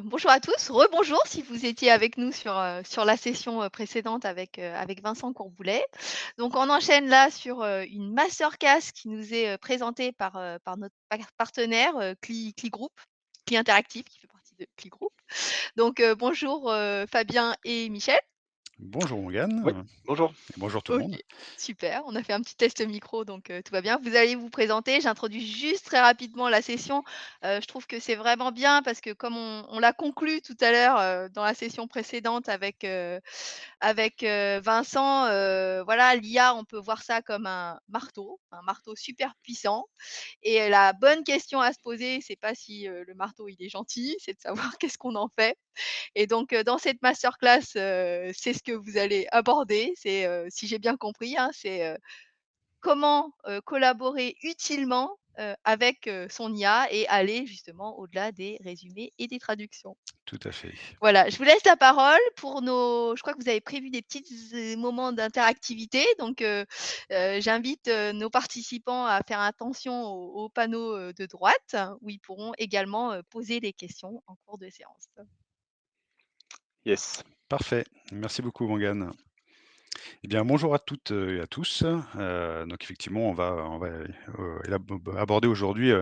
bonjour à tous, rebonjour si vous étiez avec nous sur la session, précédente avec Vincent Courboulet. Donc on enchaîne là sur, une masterclass qui nous est, présentée par notre partenaire, Cli Group, Cli Interactive qui fait partie de Cli Group. Donc, bonjour, Fabien et Michel. Bonjour Oui, Morgane, bonjour. et bonjour tout le OK, monde. super. On a fait un petit test micro, donc tout va bien. Vous allez vous présenter. J'introduis juste très rapidement la session. Je trouve que c'est vraiment bien parce que comme on l'a conclu tout à l'heure, dans la session précédente avec Vincent, voilà, l'IA, on peut voir ça comme un marteau super puissant et la bonne question à se poser, c'est pas si, le marteau, il est gentil, c'est de savoir qu'est-ce qu'on en fait. Et donc, dans cette masterclass, c'est ce que vous allez aborder. C'est, si j'ai bien compris, hein, c'est, comment, collaborer utilement, avec, son IA et aller justement au-delà des résumés et des traductions. Tout à fait. Voilà, je vous laisse la parole pour je crois que vous avez prévu des petits moments d'interactivité donc, j'invite, nos participants à faire attention aux panneaux, de droite où ils pourront également, poser des questions en cours de séance. Yes. Parfait, merci beaucoup Morgane. Eh bien bonjour à toutes, et à tous. Donc effectivement aborder aujourd'hui,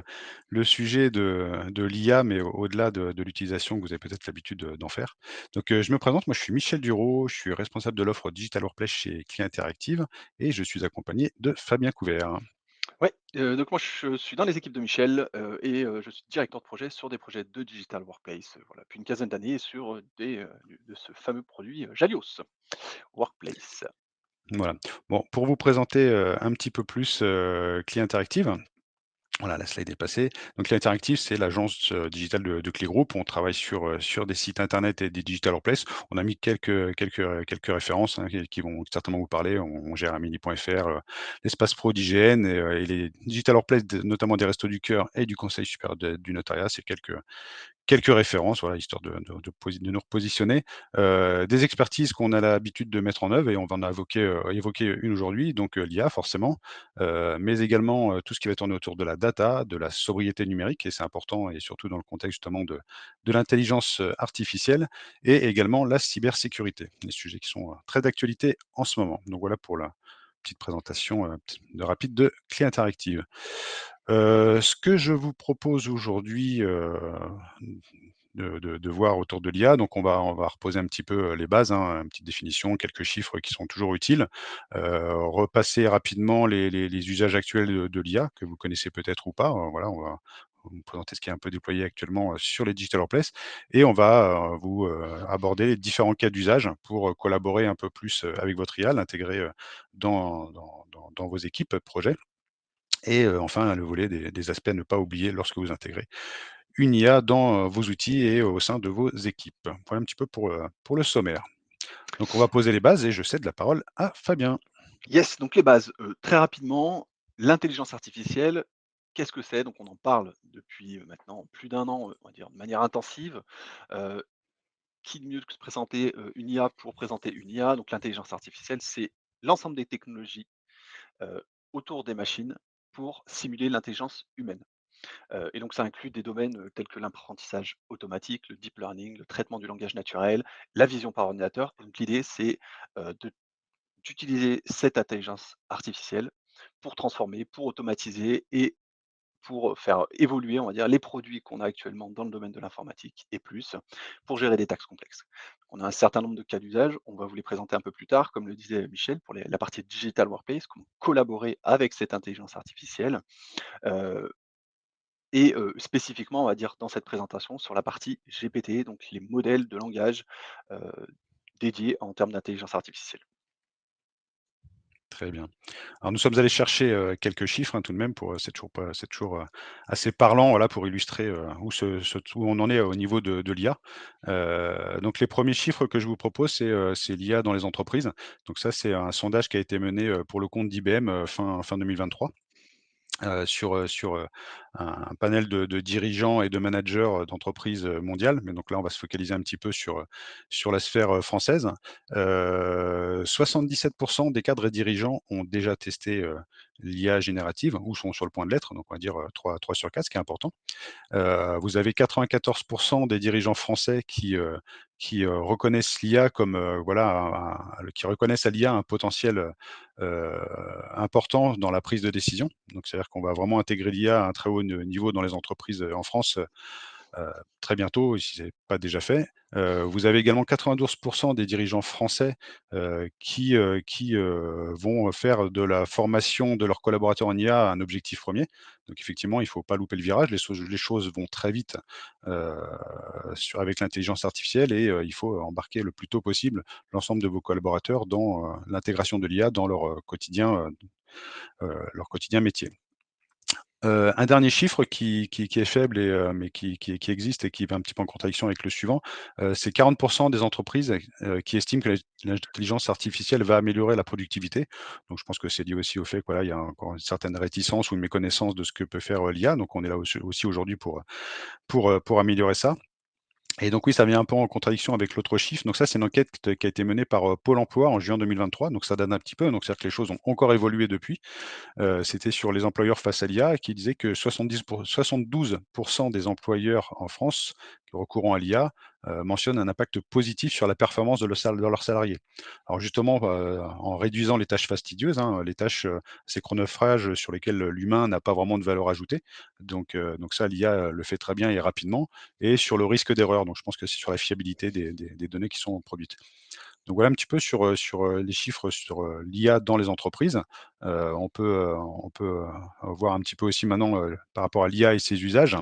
le sujet de l'IA, mais au-delà de l'utilisation que vous avez peut-être l'habitude, d'en faire. Donc, je me présente, moi je suis Michel Duro, je suis responsable de l'offre Digital Workplace chez Client Interactive et je suis accompagné de Fabien Couvert. Ouais, donc moi je suis dans les équipes de Michel, je suis directeur de projet sur des projets de digital workplace, voilà, depuis une quinzaine d'années sur, de ce fameux produit, Jalios Workplace. Voilà. Bon, pour vous présenter, un petit peu plus, Client Interactive. Voilà, la slide est passée. Donc l'Interactive, c'est l'agence, digitale de Clé Group. On travaille sur des sites internet et des digital workplace. On a mis quelques références, hein, qui vont certainement vous parler. On gère Amini.fr, l'espace pro d'IGN et les digital workplace, notamment des Restos du Cœur et du Conseil supérieur du notariat. C'est quelques références, voilà, histoire de nous repositionner. Des expertises qu'on a l'habitude de mettre en œuvre et on va en évoquer une aujourd'hui, donc l'IA forcément, mais également, tout ce qui va tourner autour de la data, de la sobriété numérique et c'est important et surtout dans le contexte justement de l'intelligence, artificielle et également la cybersécurité. Des sujets qui sont, très d'actualité en ce moment. Donc voilà pour la petite présentation, rapide de Clé Interactive. Ce que je vous propose aujourd'hui, de voir autour de l'IA, donc on va reposer un petit peu, les bases, hein, une petite définition, quelques chiffres qui sont toujours utiles. Repasser rapidement les usages actuels de l'IA que vous connaissez peut-être ou pas, voilà, on va vous présenter ce qui est un peu déployé actuellement, sur les digital workplace et on va, aborder les différents cas d'usage pour, collaborer un peu plus, avec votre IA, l'intégrer, dans vos équipes projets et enfin, le volet des aspects à ne pas oublier lorsque vous intégrez une IA dans, vos outils et au sein de vos équipes. Voilà un petit peu pour le sommaire. Donc on va poser les bases et je cède la parole à Fabien. Yes, donc les bases, très rapidement, l'intelligence artificielle, qu'est-ce que c'est? Donc on en parle depuis, maintenant plus d'un an, on va dire de manière intensive. Heu, qui de mieux que se présenter, une IA pour présenter une IA? Donc l'intelligence artificielle, c'est l'ensemble des technologies, heu, autour des machines pour simuler l'intelligence humaine. Et donc ça inclut des domaines, tels que l'apprentissage automatique, le deep learning, le traitement du langage naturel, la vision par ordinateur. Donc l'idée, c'est, d'utiliser cette intelligence artificielle pour transformer, pour automatiser et pour, faire évoluer, on va dire, les produits qu'on a actuellement dans le domaine de l'informatique et plus, pour gérer des tâches complexes. On a un certain nombre de cas d'usage, on va vous les présenter un peu plus tard, comme le disait Michel, pour la partie digital workplace, comment collaborer avec cette intelligence artificielle. Heu spécifiquement, on va dire dans cette présentation sur la partie GPT, donc les modèles de langage, heu, dédiés en termes d'intelligence artificielle. Très bien. Alors nous sommes allés chercher, quelques chiffres, hein, tout de même pour, c'est toujours, assez parlant, voilà, pour illustrer, où on en est au niveau de l'IA. Donc les premiers chiffres que je vous propose, c'est l'IA dans les entreprises. Donc ça, c'est un sondage qui a été mené, pour le compte d'IBM, fin 2023. Sur, un panel de dirigeants et de managers, d'entreprises, mondiales. Mais donc là, on va se focaliser un petit peu sur la sphère, française. 77% des cadres et dirigeants ont déjà testé, l'IA générative ou sont sur le point de l'être, donc on va dire, 3 sur 4, ce qui est important. Vous avez 94 des dirigeants français qui reconnaissent l'IA comme, voilà, qui reconnaissent à l'IA un potentiel, important dans la prise de décision. Donc c'est-à-dire qu'on va vraiment intégrer l'IA à un très haut niveau dans les entreprises, en France, très bientôt, si ce n'est pas déjà fait. Vous avez également 92 des dirigeants français, qui vont faire de la formation de leurs collaborateurs en IA un objectif premier. Donc effectivement, il ne faut pas louper le virage. Les choses vont très vite, heu, avec l'intelligence artificielle et il faut embarquer le plus tôt possible l'ensemble de vos collaborateurs dans, l'intégration de l'IA dans leur quotidien métier. Un dernier chiffre qui est faible et mais qui existe et qui va un petit peu en contradiction avec le suivant, c'est 40 des entreprises, qui estiment que l'intelligence artificielle va améliorer la productivité. Donc je pense que c'est lié aussi au fait que, voilà, il y a encore une certaine réticence ou une méconnaissance de ce que peut faire, l'IA. Donc on est là aussi aujourd'hui pour améliorer ça. Et donc oui, ça vient un peu en contradiction avec l'autre chiffre. Donc ça, c'est une enquête qui a été menée par, Pôle emploi en juin 2023, donc ça date un petit peu. Donc c'est-à-dire que les choses ont encore évolué depuis. C'était sur les employeurs face à l'IA qui disait que 72 des employeurs en France recourant à l'IA, mentionnent un impact positif sur la performance de leurs salariés. Alors justement, en réduisant les tâches fastidieuses, hein, les tâches, assez chronophages sur lesquelles l'humain n'a pas vraiment de valeur ajoutée. Donc ça, l'IA le fait très bien et rapidement et sur le risque d'erreur. Donc je pense que c'est sur la fiabilité des données qui sont produites. Donc voilà un petit peu sur les chiffres sur, l'IA dans les entreprises. On peut voir un petit peu aussi maintenant, par rapport à l'IA et ses usages.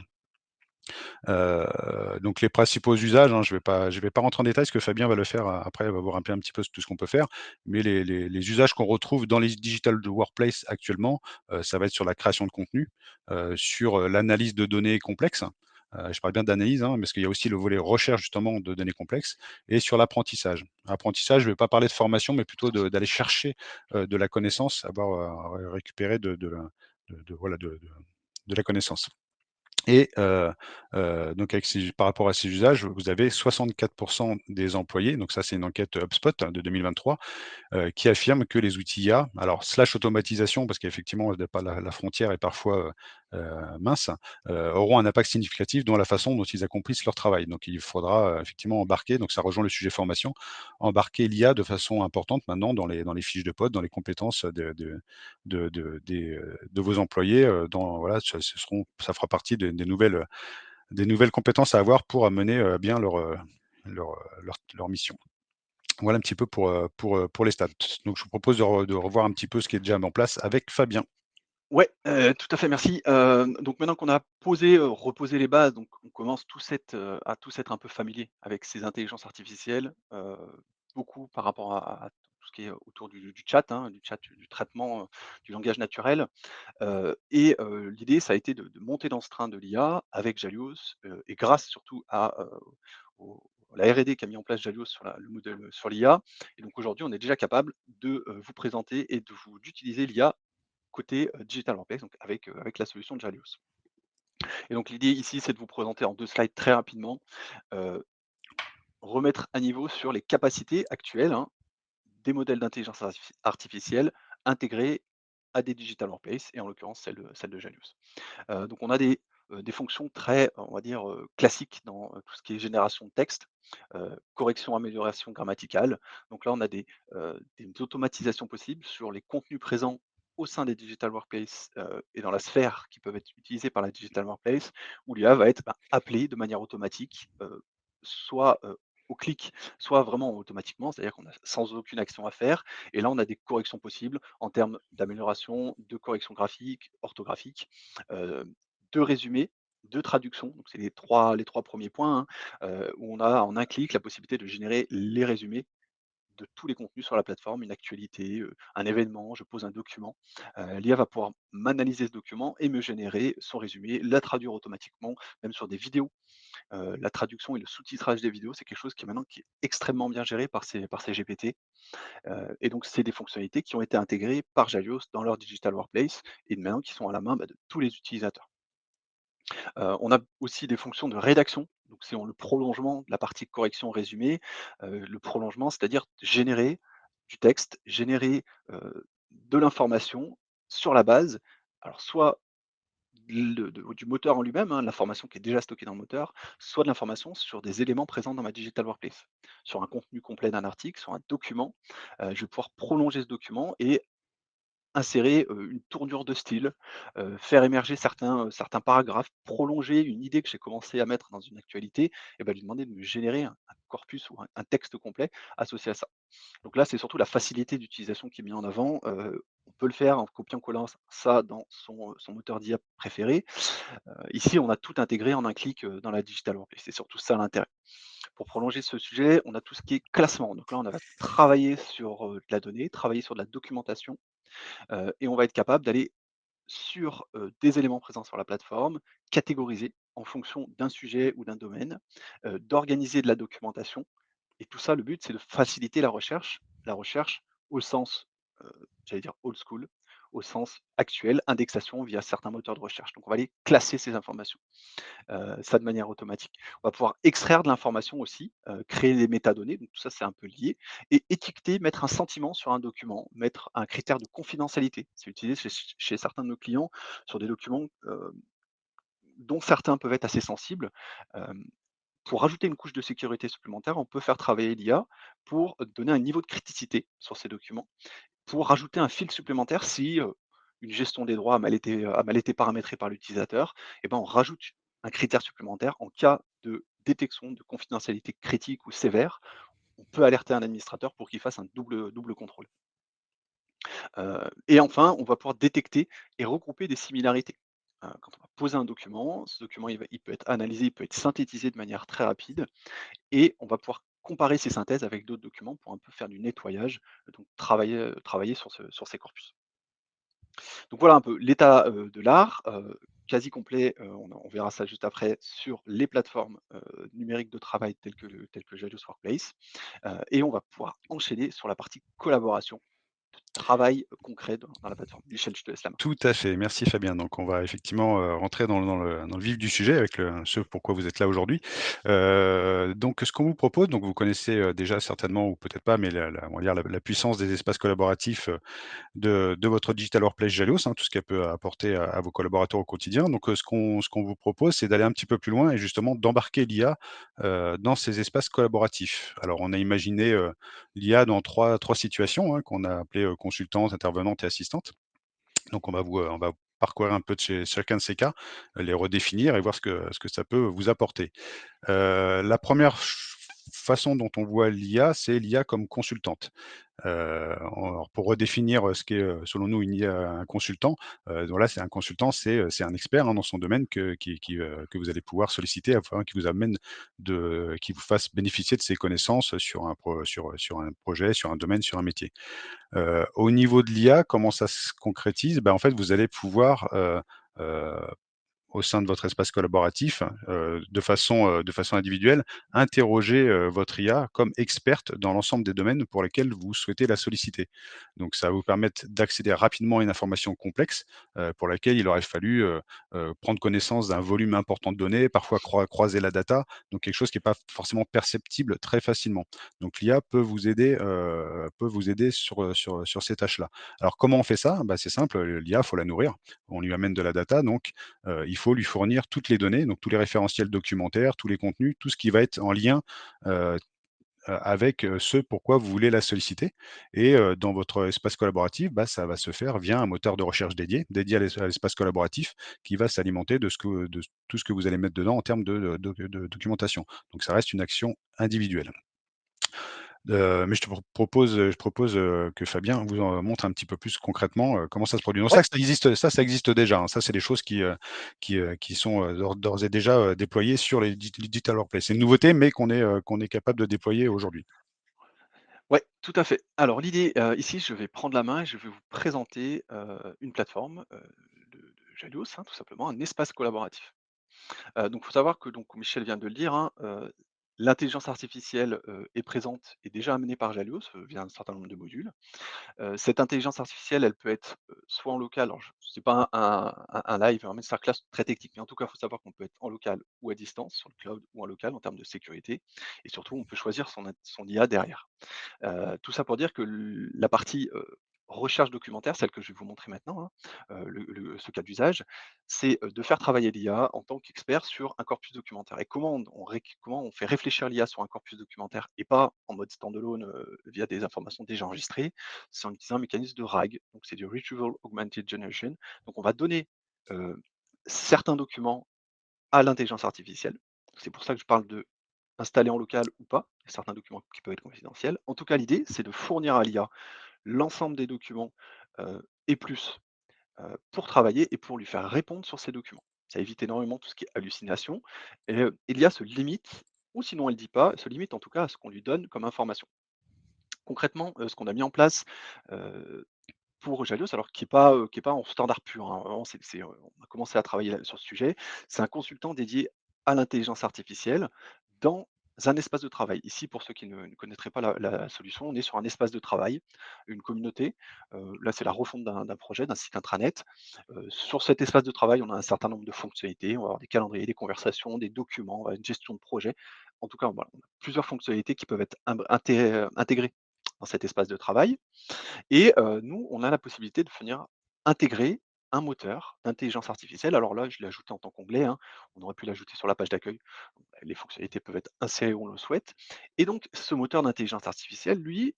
Donc les principaux usages, hein, je vais pas rentrer en détail parce que Fabien va le faire, après, il va vous rappeler un petit peu tout ce qu'on peut faire. Mais les usages qu'on retrouve dans les digital workplace actuellement, ça va être sur la création de contenu, sur, l'analyse de données complexes. Je parle bien d'analyse, hein, parce qu'il y a aussi le volet recherche justement de données complexes et sur l'apprentissage. Apprentissage, je ne vais pas parler de formation, mais plutôt d'aller chercher, de la connaissance, avoir, récupérer voilà, de la connaissance. Et donc par rapport à ces usages, vous avez 64 des employés, donc ça c'est une enquête HubSpot, hein, de 2023, qui affirment que les outils IA, alors slash automatisation, parce qu'effectivement la frontière est parfois, mince, auront un impact significatif dans la façon dont ils accomplissent leur travail. Donc il faudra, effectivement embarquer, donc ça rejoint le sujet formation, embarquer l'IA de façon importante maintenant dans les fiches de poste, dans les compétences de vos employés, voilà, ça fera partie des nouvelles compétences à avoir pour amener, bien leur mission. Voilà un petit peu pour les stats. Donc je vous propose de revoir un petit peu ce qui est déjà mis en place avec Fabien. Ouais, tout à fait, merci. Donc maintenant qu'on a reposé les bases, donc on commence à tous être un peu familier avec ces intelligences artificielles, beaucoup par rapport à tout ce qui est autour du chat, hein, du traitement, du langage naturel. L'idée, ça a été de monter dans ce train de l'IA avec Jalios, et grâce surtout à la R&D qui a mis en place Jalios sur le modèle, sur l'IA. Et donc aujourd'hui, on est déjà capable de, vous présenter et d'utiliser l'IA côté, digital workplace, donc avec la solution de Jalios. Et donc l'idée ici, c'est de vous présenter en 2 slides très rapidement, heu, remettre à niveau sur les capacités actuelles, hein, des modèles d'intelligence artificielle intégrés à des digital workplace et en l'occurrence celle de Jalios. Donc on a des fonctions très, on va dire, classiques dans, tout ce qui est génération de texte, correction, amélioration grammaticale. Donc là, on a des automatisations possibles sur les contenus présents au sein des digital workplace, et dans la sphère qui peuvent être utilisés par la digital workplace, où l'IA va être, appelée de manière automatique, soit, au clic, soit vraiment automatiquement, c'est-à-dire qu'on a sans aucune action à faire. Et là, on a des corrections possibles en termes d'amélioration, de correction graphique, orthographique, heu, de résumé, de traduction. Donc c'est les trois premiers points, hein, où on a en un clic la possibilité de générer les résumés de tous les contenus sur la plateforme, une actualité, un événement, je pose un document. L'IA va pouvoir m'analyser ce document et me générer son résumé, la traduire automatiquement, même sur des vidéos. La traduction et le sous-titrage des vidéos, c'est quelque chose qui est extrêmement bien géré par ces GPT. Et donc c'est des fonctionnalités qui ont été intégrées par Jalios dans leur digital workplace et maintenant qui sont à la main, de tous les utilisateurs. On a aussi des fonctions de rédaction, donc c'est en le prolongement de la partie correction résumé, le prolongement, c'est-à-dire générer du texte, générer, de l'information sur la base, alors soit du moteur en lui-même, hein, l'information qui est déjà stockée dans le moteur, soit de l'information sur des éléments présents dans ma digital workplace. Sur un contenu complet d'un article, sur un document, je vais pouvoir prolonger ce document et insérer, une tournure de style, faire émerger certains paragraphes, prolonger une idée que j'ai commencé à mettre dans une actualité et bah, lui demander de me générer un corpus ou un texte complet associé à ça. Donc là, c'est surtout la facilité d'utilisation qui est mise en avant, on peut le faire en copiant-collant ça dans son moteur d'IA préféré. Ici, on a tout intégré en un clic, dans la digital workplace. C'est surtout ça l'intérêt. Pour prolonger ce sujet, on a tout ce qui est classement. Donc là, on va travailler sur, de la donnée, travailler sur de la documentation, et on va être capable d'aller sur, des éléments présents sur la plateforme, catégoriser en fonction d'un sujet ou d'un domaine, d'organiser de la documentation et tout ça, le but, c'est de faciliter la recherche au sens, j'allais dire old school, au sens actuel, indexation via certains moteurs de recherche. Donc on va aller classer ces informations, ça de manière automatique. On va pouvoir extraire de l'information aussi, créer des métadonnées, donc tout ça, c'est un peu lié et étiqueter, mettre un sentiment sur un document, mettre un critère de confidentialité. C'est utilisé chez certains de nos clients sur des documents, dont certains peuvent être assez sensibles. Hem, pour rajouter une couche de sécurité supplémentaire, on peut faire travailler l'IA pour donner un niveau de criticité sur ces documents, pour rajouter un fil supplémentaire si, une gestion des droits a mal été paramétrée par l'utilisateur, et ben, on rajoute un critère supplémentaire en cas de détection de confidentialité critique ou sévère, on peut alerter un administrateur pour qu'il fasse un double contrôle. Et enfin, on va pouvoir détecter et regrouper des similarités. Quand on va poser un document, ce document il peut être analysé, il peut être synthétisé de manière très rapide et on va pouvoir comparer ces synthèses avec d'autres documents pour un peu faire du nettoyage, donc travailler sur ces corpus. Donc voilà un peu l'état, de l'art, quasi complet, on verra ça juste après sur les plateformes, numériques de travail telles que Janus Workplace, et on va pouvoir enchaîner sur la partie collaboration, travail concret dans la plateforme. Michel, je te laisse la main. Tout à fait, merci Fabien. Donc on va effectivement, rentrer dans le vif du sujet avec ce pourquoi vous êtes là aujourd'hui. Donc ce qu'on vous propose, donc vous connaissez, déjà certainement ou peut-être pas, mais on va dire la puissance des espaces collaboratifs, de votre digital workplace Jalios, hein, tout ce qu'elle peut apporter à vos collaborateurs au quotidien. Donc, ce qu'on vous propose, c'est d'aller un petit peu plus loin et justement d'embarquer l'IA, dans ces espaces collaboratifs. Alors, on a imaginé, l'IA dans trois situations, hein, qu'on a appelées, consultantes, intervenantes et assistantes. Donc on va parcourir un peu de chez chacun de ces cas, les redéfinir et voir ce que ça peut vous apporter. La première façon dont on voit l'IA, c'est l'IA comme consultante. Alors pour redéfinir, ce qu'est, selon nous une IA, un consultant, voilà, c'est un consultant, c'est un expert, hein, dans son domaine que vous allez pouvoir solliciter afin qu'il vous fasse bénéficier de ses connaissances sur un projet, sur un domaine, sur un métier. Au niveau de l'IA, comment ça se concrétise? En fait, vous allez pouvoir, heu au sein de votre espace collaboratif, de façon individuelle, interroger, votre IA comme experte dans l'ensemble des domaines pour lesquels vous souhaitez la solliciter. Donc ça va vous permettre d'accéder rapidement à une information complexe, pour laquelle il aurait fallu, prendre connaissance d'un volume important de données, parfois croiser la data, donc quelque chose qui est pas forcément perceptible très facilement. Donc l'IA peut vous aider sur ces tâches-là. Alors comment on fait ça? C'est simple, l'IA, faut la nourrir. On lui amène de la data, donc il faut lui fournir toutes les données, donc tous les référentiels documentaires, tous les contenus, tout ce qui va être en lien, heu avec, ce pourquoi vous voulez la solliciter et dans votre espace collaboratif, ça va se faire via un moteur de recherche dédié à l'espace collaboratif qui va s'alimenter de tout ce que vous allez mettre dedans en termes de documentation. Donc ça reste une action individuelle. Mais je propose, que Fabien vous en montre un petit peu plus concrètement, comment ça se produit. Donc Ouais, ça existe déjà, hein. Ça, c'est des choses qui sont, d'ores et déjà, déployées sur les digital workplace. C'est une nouveauté, mais qu'on est capable de déployer aujourd'hui. ouais, tout à fait. Alors l'idée, ici, je vais prendre la main et je vais vous présenter, une plateforme, de Jalios, hein, tout simplement, un espace collaboratif. Donc il faut savoir que donc Michel vient de le dire, hein, L'intelligence artificielle, est présente et déjà amenée par Jalios, via un certain nombre de modules. Cette intelligence artificielle, elle peut être, soit en local, alors je c'est pas un live, un masterclass très technique, mais en tout cas, il faut savoir qu'on peut être en local ou à distance, sur le cloud ou en local en termes de sécurité et surtout on peut choisir son IA derrière. Tout ça pour dire que la partie, recherche documentaire, celle que je vais vous montrer maintenant, hein, ce cas d'usage, c'est, de faire travailler l'IA en tant qu'expert sur un corpus documentaire et comment on fait réfléchir l'IA sur un corpus documentaire et pas en mode standalone, via des informations déjà enregistrées, c'est en utilisant un mécanisme de RAG, donc c'est du Retrieval Augmented Generation. Donc on va donner, heu, certains documents à l'intelligence artificielle. C'est pour ça que je parle de installer en local ou pas. Il y a certains documents qui peuvent être confidentiels. En tout cas, l'idée, c'est de fournir à l'IA l'ensemble des documents, et plus, pour travailler et pour lui faire répondre sur ces documents. Ça évite énormément tout ce qui est hallucination et l'IA se limite, ou sinon elle ne dit pas, se limite en tout cas à ce qu'on lui donne comme information. Concrètement, ce qu'on a mis en place, heu, pour Jalios, alors qui est pas en standard pur, hein, vraiment on a commencé à travailler là sur ce sujet. C'est un consultant dédié à l'intelligence artificielle dans un espace de travail. Ici, pour ceux qui ne connaîtraient pas la solution, on est sur un espace de travail, une communauté. Là, c'est la refonte d'un projet, d'un site intranet. Sur cet espace de travail, on a un certain nombre de fonctionnalités. On va avoir des calendriers, des conversations, des documents, une gestion de projet. En tout cas, voilà, on a plusieurs fonctionnalités qui peuvent être intégrées dans cet espace de travail. Et nous, on a la possibilité de venir intégrer un moteur d'intelligence artificielle. Alors là, je l'ai ajouté en tant qu'onglet, hein. On aurait pu l'ajouter sur la page d'accueil. Les fonctionnalités peuvent être insérées où on le souhaite. Et donc, ce moteur d'intelligence artificielle, lui,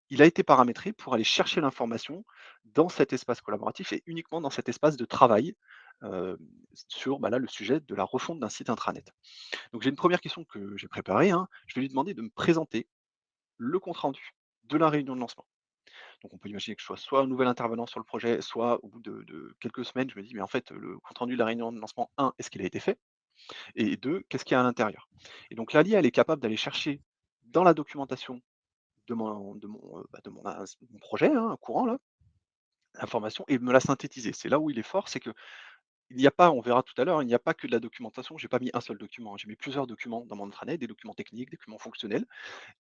il a été paramétré pour aller chercher l'information dans cet espace collaboratif et uniquement dans cet espace de travail, heu, sur, bah, là, le sujet de la refonte d'un site intranet. Donc j'ai une première question que j'ai préparée, hein. Je vais lui demander de me présenter le compte rendu de la réunion de lancement. Donc on peut imaginer que je sois soit un nouvel intervenant sur le projet, soit au bout de quelques semaines, je me dis: «Mais en fait, le compte rendu de la réunion de lancement, un, est-ce qu'il a été fait? Et 2, qu'est-ce qu'il y a à l'intérieur?» Et donc là, l'IA, elle est capable d'aller chercher dans la documentation de mon projet, hein, courant là, l'information et me la synthétiser. C'est là où il est fort, c'est qu'il n'y a pas, on verra tout à l'heure, il n'y a pas que de la documentation. J'ai pas mis un seul document, hein, j'ai mis plusieurs documents dans mon intranet, des documents techniques, des documents fonctionnels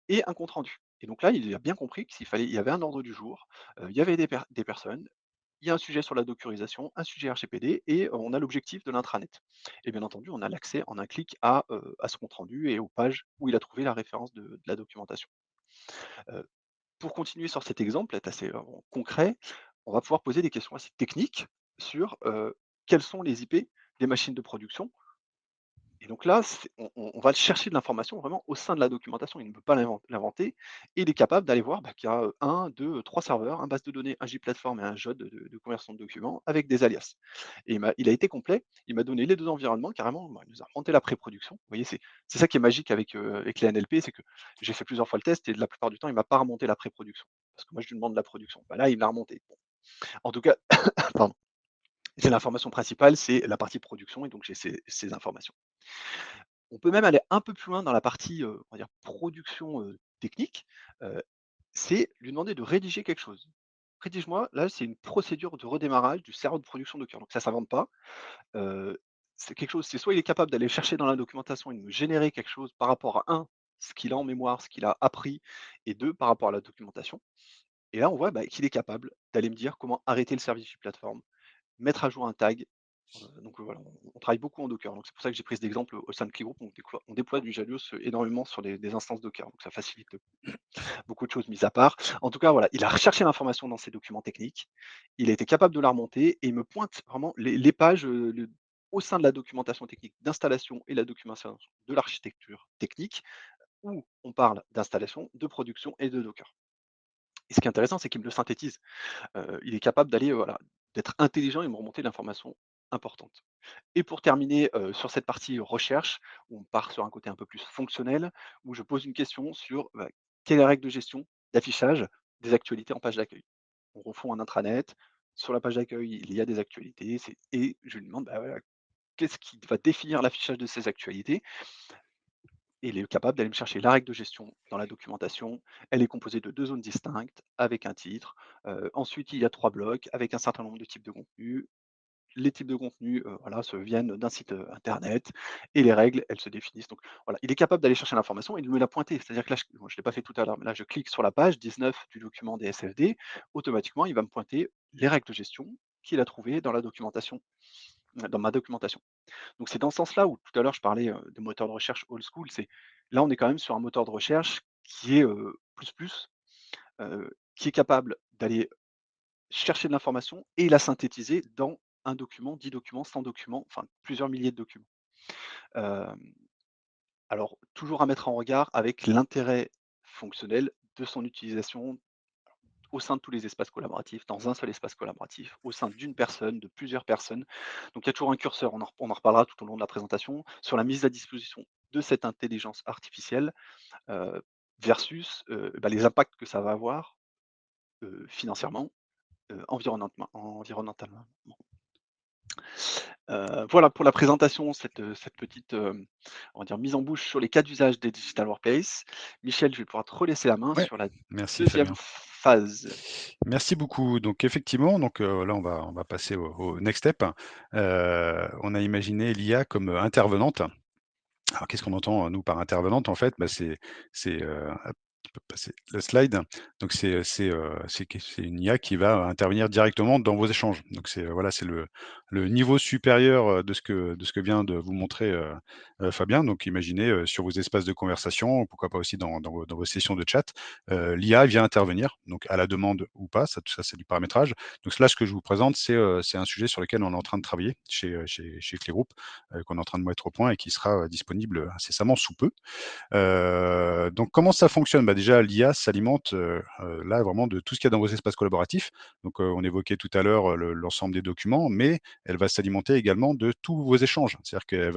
et un compte rendu. Et donc là, il a bien compris il y avait un ordre du jour, il y avait des personnes, il y a un sujet sur la dockerisation, un sujet RGPD et on a l'objectif de l'intranet. Et bien entendu, on a l'accès en un clic à ce compte rendu et aux pages où il a trouvé la référence de la documentation. Heu, pour continuer sur cet exemple, être assez, concret, on va pouvoir poser des questions assez techniques sur, quels sont les IP des machines de production et donc là, on va chercher de l'information vraiment au sein de la documentation. Il ne peut pas l'inventer et il est capable d'aller voir, bah, qu'il y a, 1, 2, 3 serveurs, un base de données, un JPlatform et un JOD de conversion de documents avec des alias. Et il a été complet, il m'a donné les 2 environnements carrément, bah, il nous a remonté la pré-production. Vous voyez, c'est ça qui est magique avec les NLP, c'est que j'ai fait plusieurs fois le test et la plupart du temps, il m'a pas remonté la pré-production. Parce que moi, je lui demande la production. Bah, là, il me l'a remonté. Bon, en tout cas, pardon, j'ai l'information principale, c'est la partie production et donc j'ai ces informations. On peut même aller un peu plus loin dans la partie, on va dire production, technique, heu, c'est lui demander de rédiger quelque chose. Rédige-moi, là, c'est une procédure de redémarrage du serveur de production Docker. Donc ça s'invente pas, heu, c'est quelque chose, c'est soit il est capable d'aller chercher dans la documentation et de me générer quelque chose par rapport à un, ce qu'il a en mémoire, ce qu'il a appris et 2, par rapport à la documentation. Et là, on voit, bah, qu'il est capable d'aller me dire comment arrêter le service du plateforme, mettre à jour un tag. Donc voilà, on travaille beaucoup en Docker. Donc c'est pour ça que j'ai pris cet exemple au sein de Keygroup. On déploie du Jalios, énormément sur des instances Docker. Donc ça facilite beaucoup de choses mis à part. En tout cas, voilà, il a recherché l'information dans ses documents techniques. Il a été capable de la remonter et il me pointe vraiment les pages, au sein de la documentation technique d'installation et la documentation de l'architecture technique où on parle d'installation, de production et de Docker. Et ce qui est intéressant, c'est qu'il me le synthétise. Il est capable d'aller, voilà, d'être intelligent et me remonter de l'information importante. Et pour terminer, sur cette partie recherche, où on part sur un côté un peu plus fonctionnel, où je pose une question sur, bah, quelle est la règle de gestion d'affichage des actualités en page d'accueil? On refond un intranet, sur la page d'accueil, il y a des actualités, et je lui demande, bah, voilà, qu'est-ce qui va définir l'affichage de ces actualités? Et il est capable d'aller me chercher la règle de gestion dans la documentation. Elle est composée de 2 zones distinctes avec un titre. Ensuite, il y a 3 blocs avec un certain nombre de types de contenus. les types de contenus, voilà, se viennent d'un site, internet et les règles, elles se définissent. Donc voilà, il est capable d'aller chercher l'information et de me la pointer. C'est-à-dire que là, je l'ai pas fait tout à l'heure, mais là, je clique sur la page 19 du document des SFD, automatiquement, il va me pointer les règles de gestion qu'il a trouvées dans la documentation, dans ma documentation. Donc c'est dans ce sens-là où tout à l'heure je parlais, de moteur de recherche old school, c'est là on est quand même sur un moteur de recherche qui est, qui est capable d'aller chercher de l'information et la synthétiser dans un document, 10 documents, 100 documents, enfin plusieurs milliers de documents. Hem, alors toujours à mettre en regard avec l'intérêt fonctionnel de son utilisation au sein de tous les espaces collaboratifs, dans un seul espace collaboratif, au sein d'une personne, de plusieurs personnes. Donc il y a toujours un curseur, on en reparlera tout au long de la présentation, sur la mise à disposition de cette intelligence artificielle, heu, versus, les impacts que ça va avoir, financièrement, environnementalement. Voilà pour la présentation, cette petite, on va dire mise en bouche sur les cas d'usage des digital workplace. Michel, je vais pouvoir te relaisser la main Ouais, sur la merci deuxième Fabien. phase. Merci beaucoup. Donc effectivement, donc là on va passer au next step. On a imaginé l'IA comme, intervenante. Alors qu'est-ce qu'on entend, nous, par intervenante? En fait, bah, hop, tu peux passer le slide. Donc c'est une IA qui va intervenir directement dans vos échanges. Donc voilà, c'est le niveau supérieur, de ce que vient de vous montrer, Fabien. Donc imaginez, sur vos espaces de conversation, pourquoi pas aussi dans vos sessions de chat, l'IA vient intervenir, donc à la demande ou pas, ça c'est du paramétrage. Donc là, ce que je vous présente, c'est un sujet sur lequel on est en train de travailler chez Clé Group, qu'on est en train de mettre au point et qui sera, disponible incessamment sous peu. Donc comment ça fonctionne? Bah, déjà l'IA s'alimente, là vraiment de tout ce qu'il y a dans vos espaces collaboratifs. Donc, on évoquait tout à l'heure, l'ensemble des documents, mais elle va s'alimenter également de tous vos échanges. C'est-à-dire qu'elle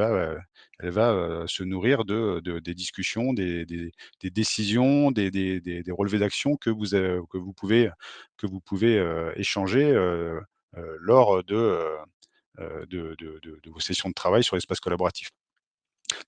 va se nourrir des discussions, des décisions, des relevés d'action que vous pouvez, échanger, lors de vos sessions de travail sur l'espace collaboratif.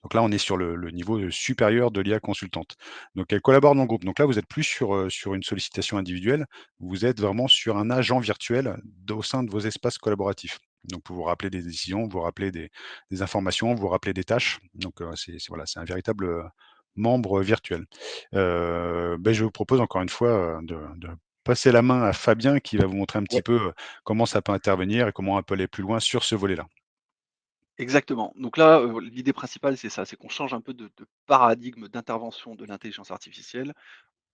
Donc là, on est sur le niveau, supérieur de l'IA consultante. Donc elle collabore dans le groupe. Donc là, vous êtes plus sur une sollicitation individuelle, vous êtes vraiment sur un agent virtuel au sein de vos espaces collaboratifs. Donc pour vous rappeler des décisions, vous rappeler des informations, vous rappeler des tâches. Donc voilà, c'est un véritable, membre virtuel. Je vous propose encore une fois, de passer la main à Fabien qui va vous montrer un petit Ouais, peu, comment ça peut intervenir et comment on peut aller plus loin sur ce volet-là. exactement. Donc là, l'idée principale, c'est ça, c'est qu'on change un peu de paradigme d'intervention de l'intelligence artificielle.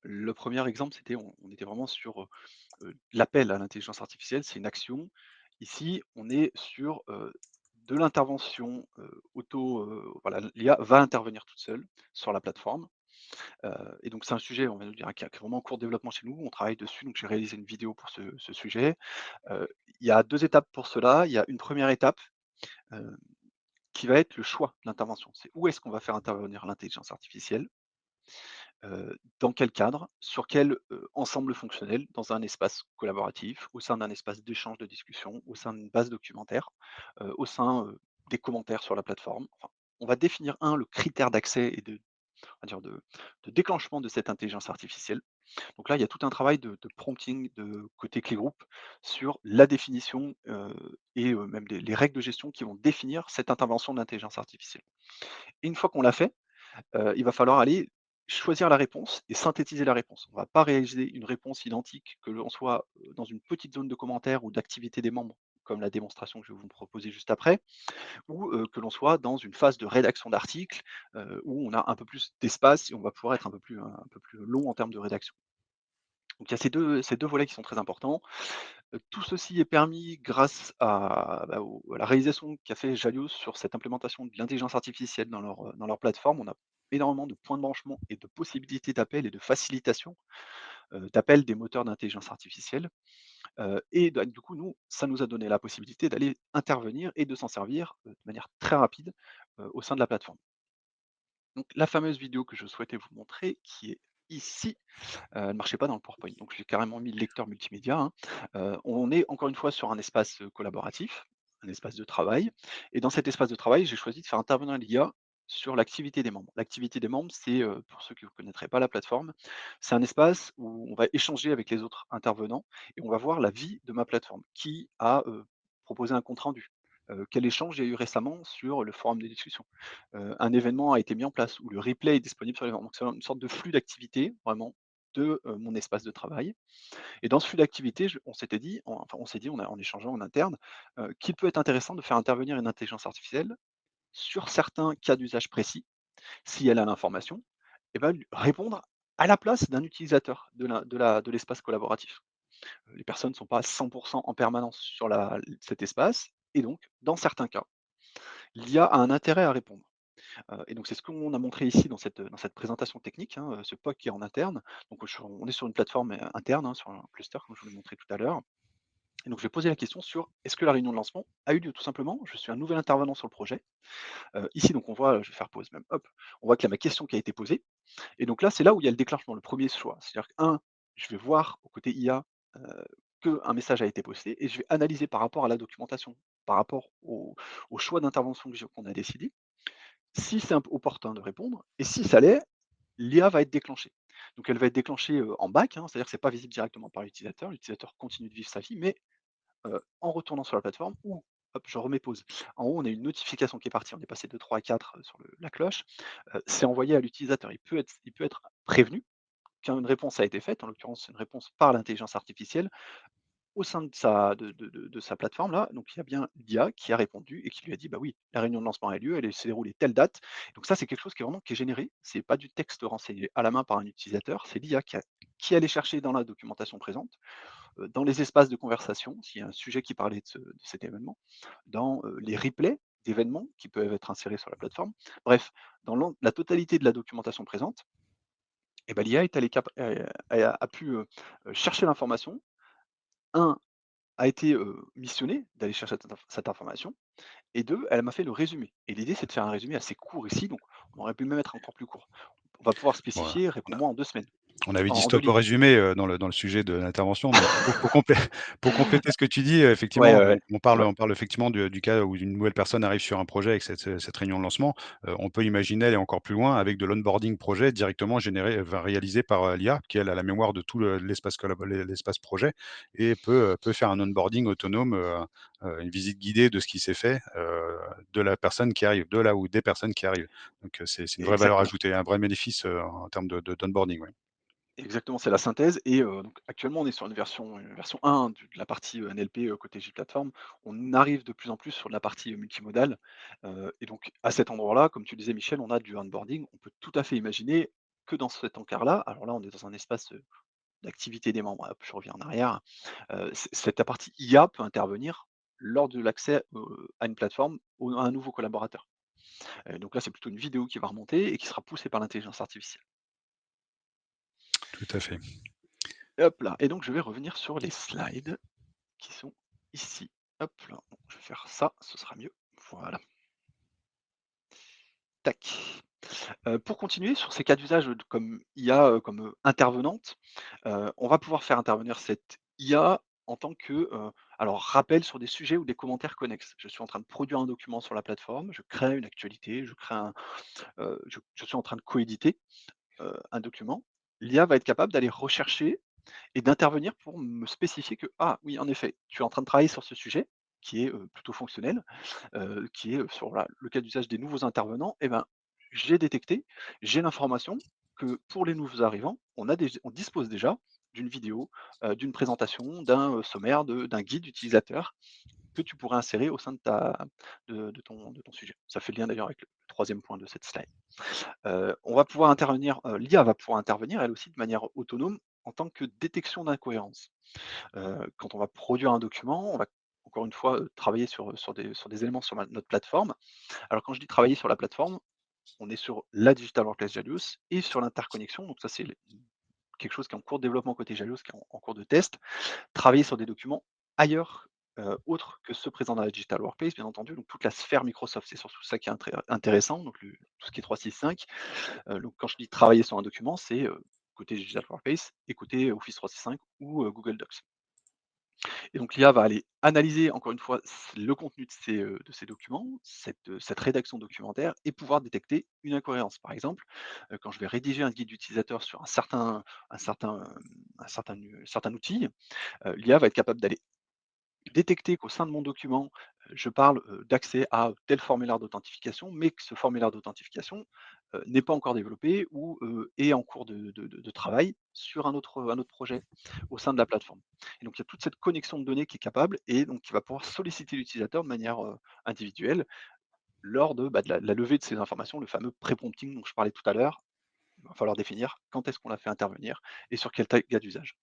Le premier exemple, c'était on était vraiment sur, l'appel à l'intelligence artificielle, c'est une action. Ici, on est sur, de l'intervention, voilà, l'IA va intervenir toute seule sur la plateforme, et donc c'est un sujet, on va dire, qui est vraiment en cours de développement chez nous. On travaille dessus, donc j'ai réalisé une vidéo pour ce sujet. Il y a 2 étapes pour cela. Il y a une première étape, heu, qui va être le choix de l'intervention. C'est où est-ce qu'on va faire intervenir l'intelligence artificielle. Dans quel cadre? Sur quel, ensemble fonctionnel? Dans un espace collaboratif, au sein d'un espace d'échange de discussion, au sein d'une base documentaire, au sein, des commentaires sur la plateforme. Enfin, on va définir le critère d'accès et on va dire de déclenchement de cette intelligence artificielle. Donc là, il y a tout un travail de prompting de côté Clé Group sur la définition, et même les règles de gestion qui vont définir cette intervention de l'intelligence artificielle. Et une fois qu'on l'a fait, il va falloir aller choisir la réponse et synthétiser la réponse. On ne va pas réaliser une réponse identique, que l'on soit, dans une petite zone de commentaires ou d'activité des membres, comme la démonstration que je vais vous proposer juste après, ou, que l'on soit dans une phase de rédaction d'articles, où on a un peu plus d'espace et on va pouvoir être un peu plus long en termes de rédaction. Donc il y a ces deux volets qui sont très importants. Tout ceci est permis grâce à la réalisation qu'a fait Jalios sur cette implémentation de l'intelligence artificielle dans leur plateforme. On a énormément de points de branchement et de possibilités d'appel et de facilitation, d'appel des moteurs d'intelligence artificielle. Et bah, du coup, nous, ça nous a donné la possibilité d'aller intervenir et de s'en servir, de manière très rapide, au sein de la plateforme. Donc la fameuse vidéo que je souhaitais vous montrer, qui est ici, elle ne marchait pas dans le PowerPoint, donc j'ai carrément mis le lecteur multimédia, hein. On est encore une fois sur un espace, collaboratif, un espace de travail, et dans cet espace de travail, j'ai choisi de faire intervenir l'IA sur l'activité des membres. L'activité des membres, c'est, pour ceux qui ne connaîtraient pas la plateforme, c'est un espace où on va échanger avec les autres intervenants et on va voir la vie de ma plateforme. Qui a, proposer un compte rendu. Quel échange il y a eu récemment sur le forum de discussion? Un événement a été mis en place ou le replay est disponible sur l'événement. Donc c'est une sorte de flux d'activité vraiment de, mon espace de travail et dans ce flux d'activité, on s'était dit, enfin on s'est dit, en échangeant en interne, qu'il peut être intéressant de faire intervenir une intelligence artificielle sur certains cas d'usage précis, si elle a l'information, et ben, lui répondre à la place d'un utilisateur de l'espace collaboratif. Les personnes ne sont pas à 100 en permanence sur cet espace et donc dans certains cas, l'IA a un intérêt à répondre. Et donc c'est ce qu'on a montré ici dans cette présentation technique, hein, ce POC qui est en interne. Donc on est sur une plateforme, interne, hein, sur un cluster comme je vous l'ai montré tout à l'heure. Et donc je vais poser la question sur: «Est-ce que la réunion de lancement a eu lieu?» Tout simplement, je suis un nouvel intervenant sur le projet. Ici donc on voit, je vais faire pause même, hop, on voit qu'il y a ma question qui a été posée et donc là, c'est là où il y a le déclenchement, le premier choix. C'est-à-dire que je vais voir au côté IA, heu, qu'un message a été posté et je vais analyser par rapport à la documentation, par rapport au choix d'intervention qu'on a décidé, si c'est opportun de répondre et si ça l'est, l'IA va être déclenchée. Donc elle va être déclenchée, en back, hein, c'est-à-dire que c'est pas visible directement par l'utilisateur. L'utilisateur continue de vivre sa vie, mais en retournant sur la plateforme ou hop, je remets pause. En haut, on a une notification qui est partie, on est passé de 3 à 4 sur la cloche. C'est envoyé à l'utilisateur. Il peut être prévenu qu'une réponse a été faite, en l'occurrence, c'est une réponse par l'intelligence artificielle au sein de sa plateforme là, donc il y a bien l'IA qui a répondu et qui lui a dit: «Bah oui, la réunion de lancement a lieu, elle s'est déroulée telle date». Donc ça, c'est quelque chose qui est généré, c'est pas du texte renseigné à la main par un utilisateur, c'est l'IA qui allait chercher dans la documentation présente, dans les espaces de conversation, s'il y a un sujet qui parlait de cet événement, dans, les replays d'événements qui peuvent être insérés sur la plateforme. Bref, dans la totalité de la documentation présente et bah, l'IA est allée a pu, chercher l'information. Un a été, missionnée d'aller chercher cette information et 2 elle m'a fait le résumé et l'idée, c'est de faire un résumé assez court ici, donc on aurait pu même être encore plus court. On va pouvoir Voilà. spécifier: «Réponds-moi en 2 semaines», On avait dit en 2 stop au lignes. résumé, dans le sujet de l'intervention, mais pour compléter ce que tu dis, Ouais, effectivement, ouais, on ouais, on c'est parle vrai. on parle effectivement du cas où une nouvelle personne arrive sur un projet avec cette réunion de lancement. On peut imaginer aller encore plus loin avec de l'onboarding projet directement généré enfin réalisé par, l'IA qui elle a la mémoire de tout l'espace projet et peut faire un onboarding autonome, une visite guidée de ce qui s'est fait, de la personne qui arrive, de là ou des personnes qui arrivent. Donc, c'est une vraie valeur Exactement. ajoutée, un vrai bénéfice, en termes d'onboarding, ouais. Exactement, c'est la synthèse et donc actuellement, on est sur une version 1 de la partie, NLP, côté J-Plateforme. On arrive de plus en plus sur de la partie, multimodale, et donc à cet endroit-là, comme tu disais Michel, on a du onboarding. On peut tout à fait imaginer que dans cet encart-là, alors là, on est dans un espace, d'activité des membres, hop, je reviens en arrière, cette partie IA peut intervenir lors de l'accès, à une plateforme ou à un nouveau collaborateur. Donc là, c'est plutôt une vidéo qui va remonter et qui sera poussée par l'intelligence artificielle. Tout à fait. Et hop là et donc je vais revenir sur les slides qui sont ici. Hop là, bon, je vais faire ça, ce sera mieux. Voilà, tac. Pour continuer sur ces cas d'usage, comme IA, comme, intervenante, on va pouvoir faire intervenir cette IA en tant que, alors rappel sur des sujets ou des commentaires connexes. Je suis en train de produire un document sur la plateforme, je crée une actualité, je suis en train de coéditer, un document. L'IA va être capable d'aller rechercher et d'intervenir pour me spécifier que: «Ah oui, en effet, tu es en train de travailler sur ce sujet qui est, plutôt fonctionnel, qui est, sur voilà, le cas d'usage des nouveaux intervenants et ben, j'ai détecté, j'ai l'information que pour les nouveaux arrivants, on dispose déjà d'une vidéo, d'une présentation, d'un, sommaire, d'un guide utilisateur que tu pourrais insérer au sein de ton sujet». Ça fait le lien d'ailleurs avec le 3e point de cette slide. On va pouvoir intervenir, l'IA va pouvoir intervenir elle aussi de manière autonome en tant que détection d'incohérence. Quand on va produire un document, on va encore une fois, travailler sur des éléments sur notre plateforme. Alors quand je dis travailler sur la plateforme, on est sur la Digital Workplace Jalius et sur l'interconnexion, donc ça c'est quelque chose qui est en cours de développement côté Jalius, qui est en cours de test. Travailler sur des documents ailleurs, autres que ceux présents dans la Digital Workplace, bien entendu, donc toute la sphère Microsoft, c'est surtout ça qui est intéressant, donc tout ce qui est 365. Donc quand je dis travailler sur un document, c'est, côté Digital Workplace et côté Office 365 ou, Google Docs. Et donc l'IA va aller analyser encore une fois le contenu de ces documents, cette rédaction documentaire et pouvoir détecter une incohérence. Par exemple, quand je vais rédiger un guide d'utilisateur sur un certain outil, l'IA va être capable d'aller détecter qu'au sein de mon document, je parle, d'accès à tel formulaire d'authentification, mais que ce formulaire d'authentification, n'est pas encore développé ou, est en cours de travail sur un autre projet au sein de la plateforme. Et donc il y a toute cette connexion de données qui est capable et donc qui va pouvoir solliciter l'utilisateur de manière, individuelle lors de la levée de ces informations, le fameux pré-prompting dont je parlais tout à l'heure. Il va falloir définir quand est-ce qu'on la fait intervenir et sur quel cas d'usage.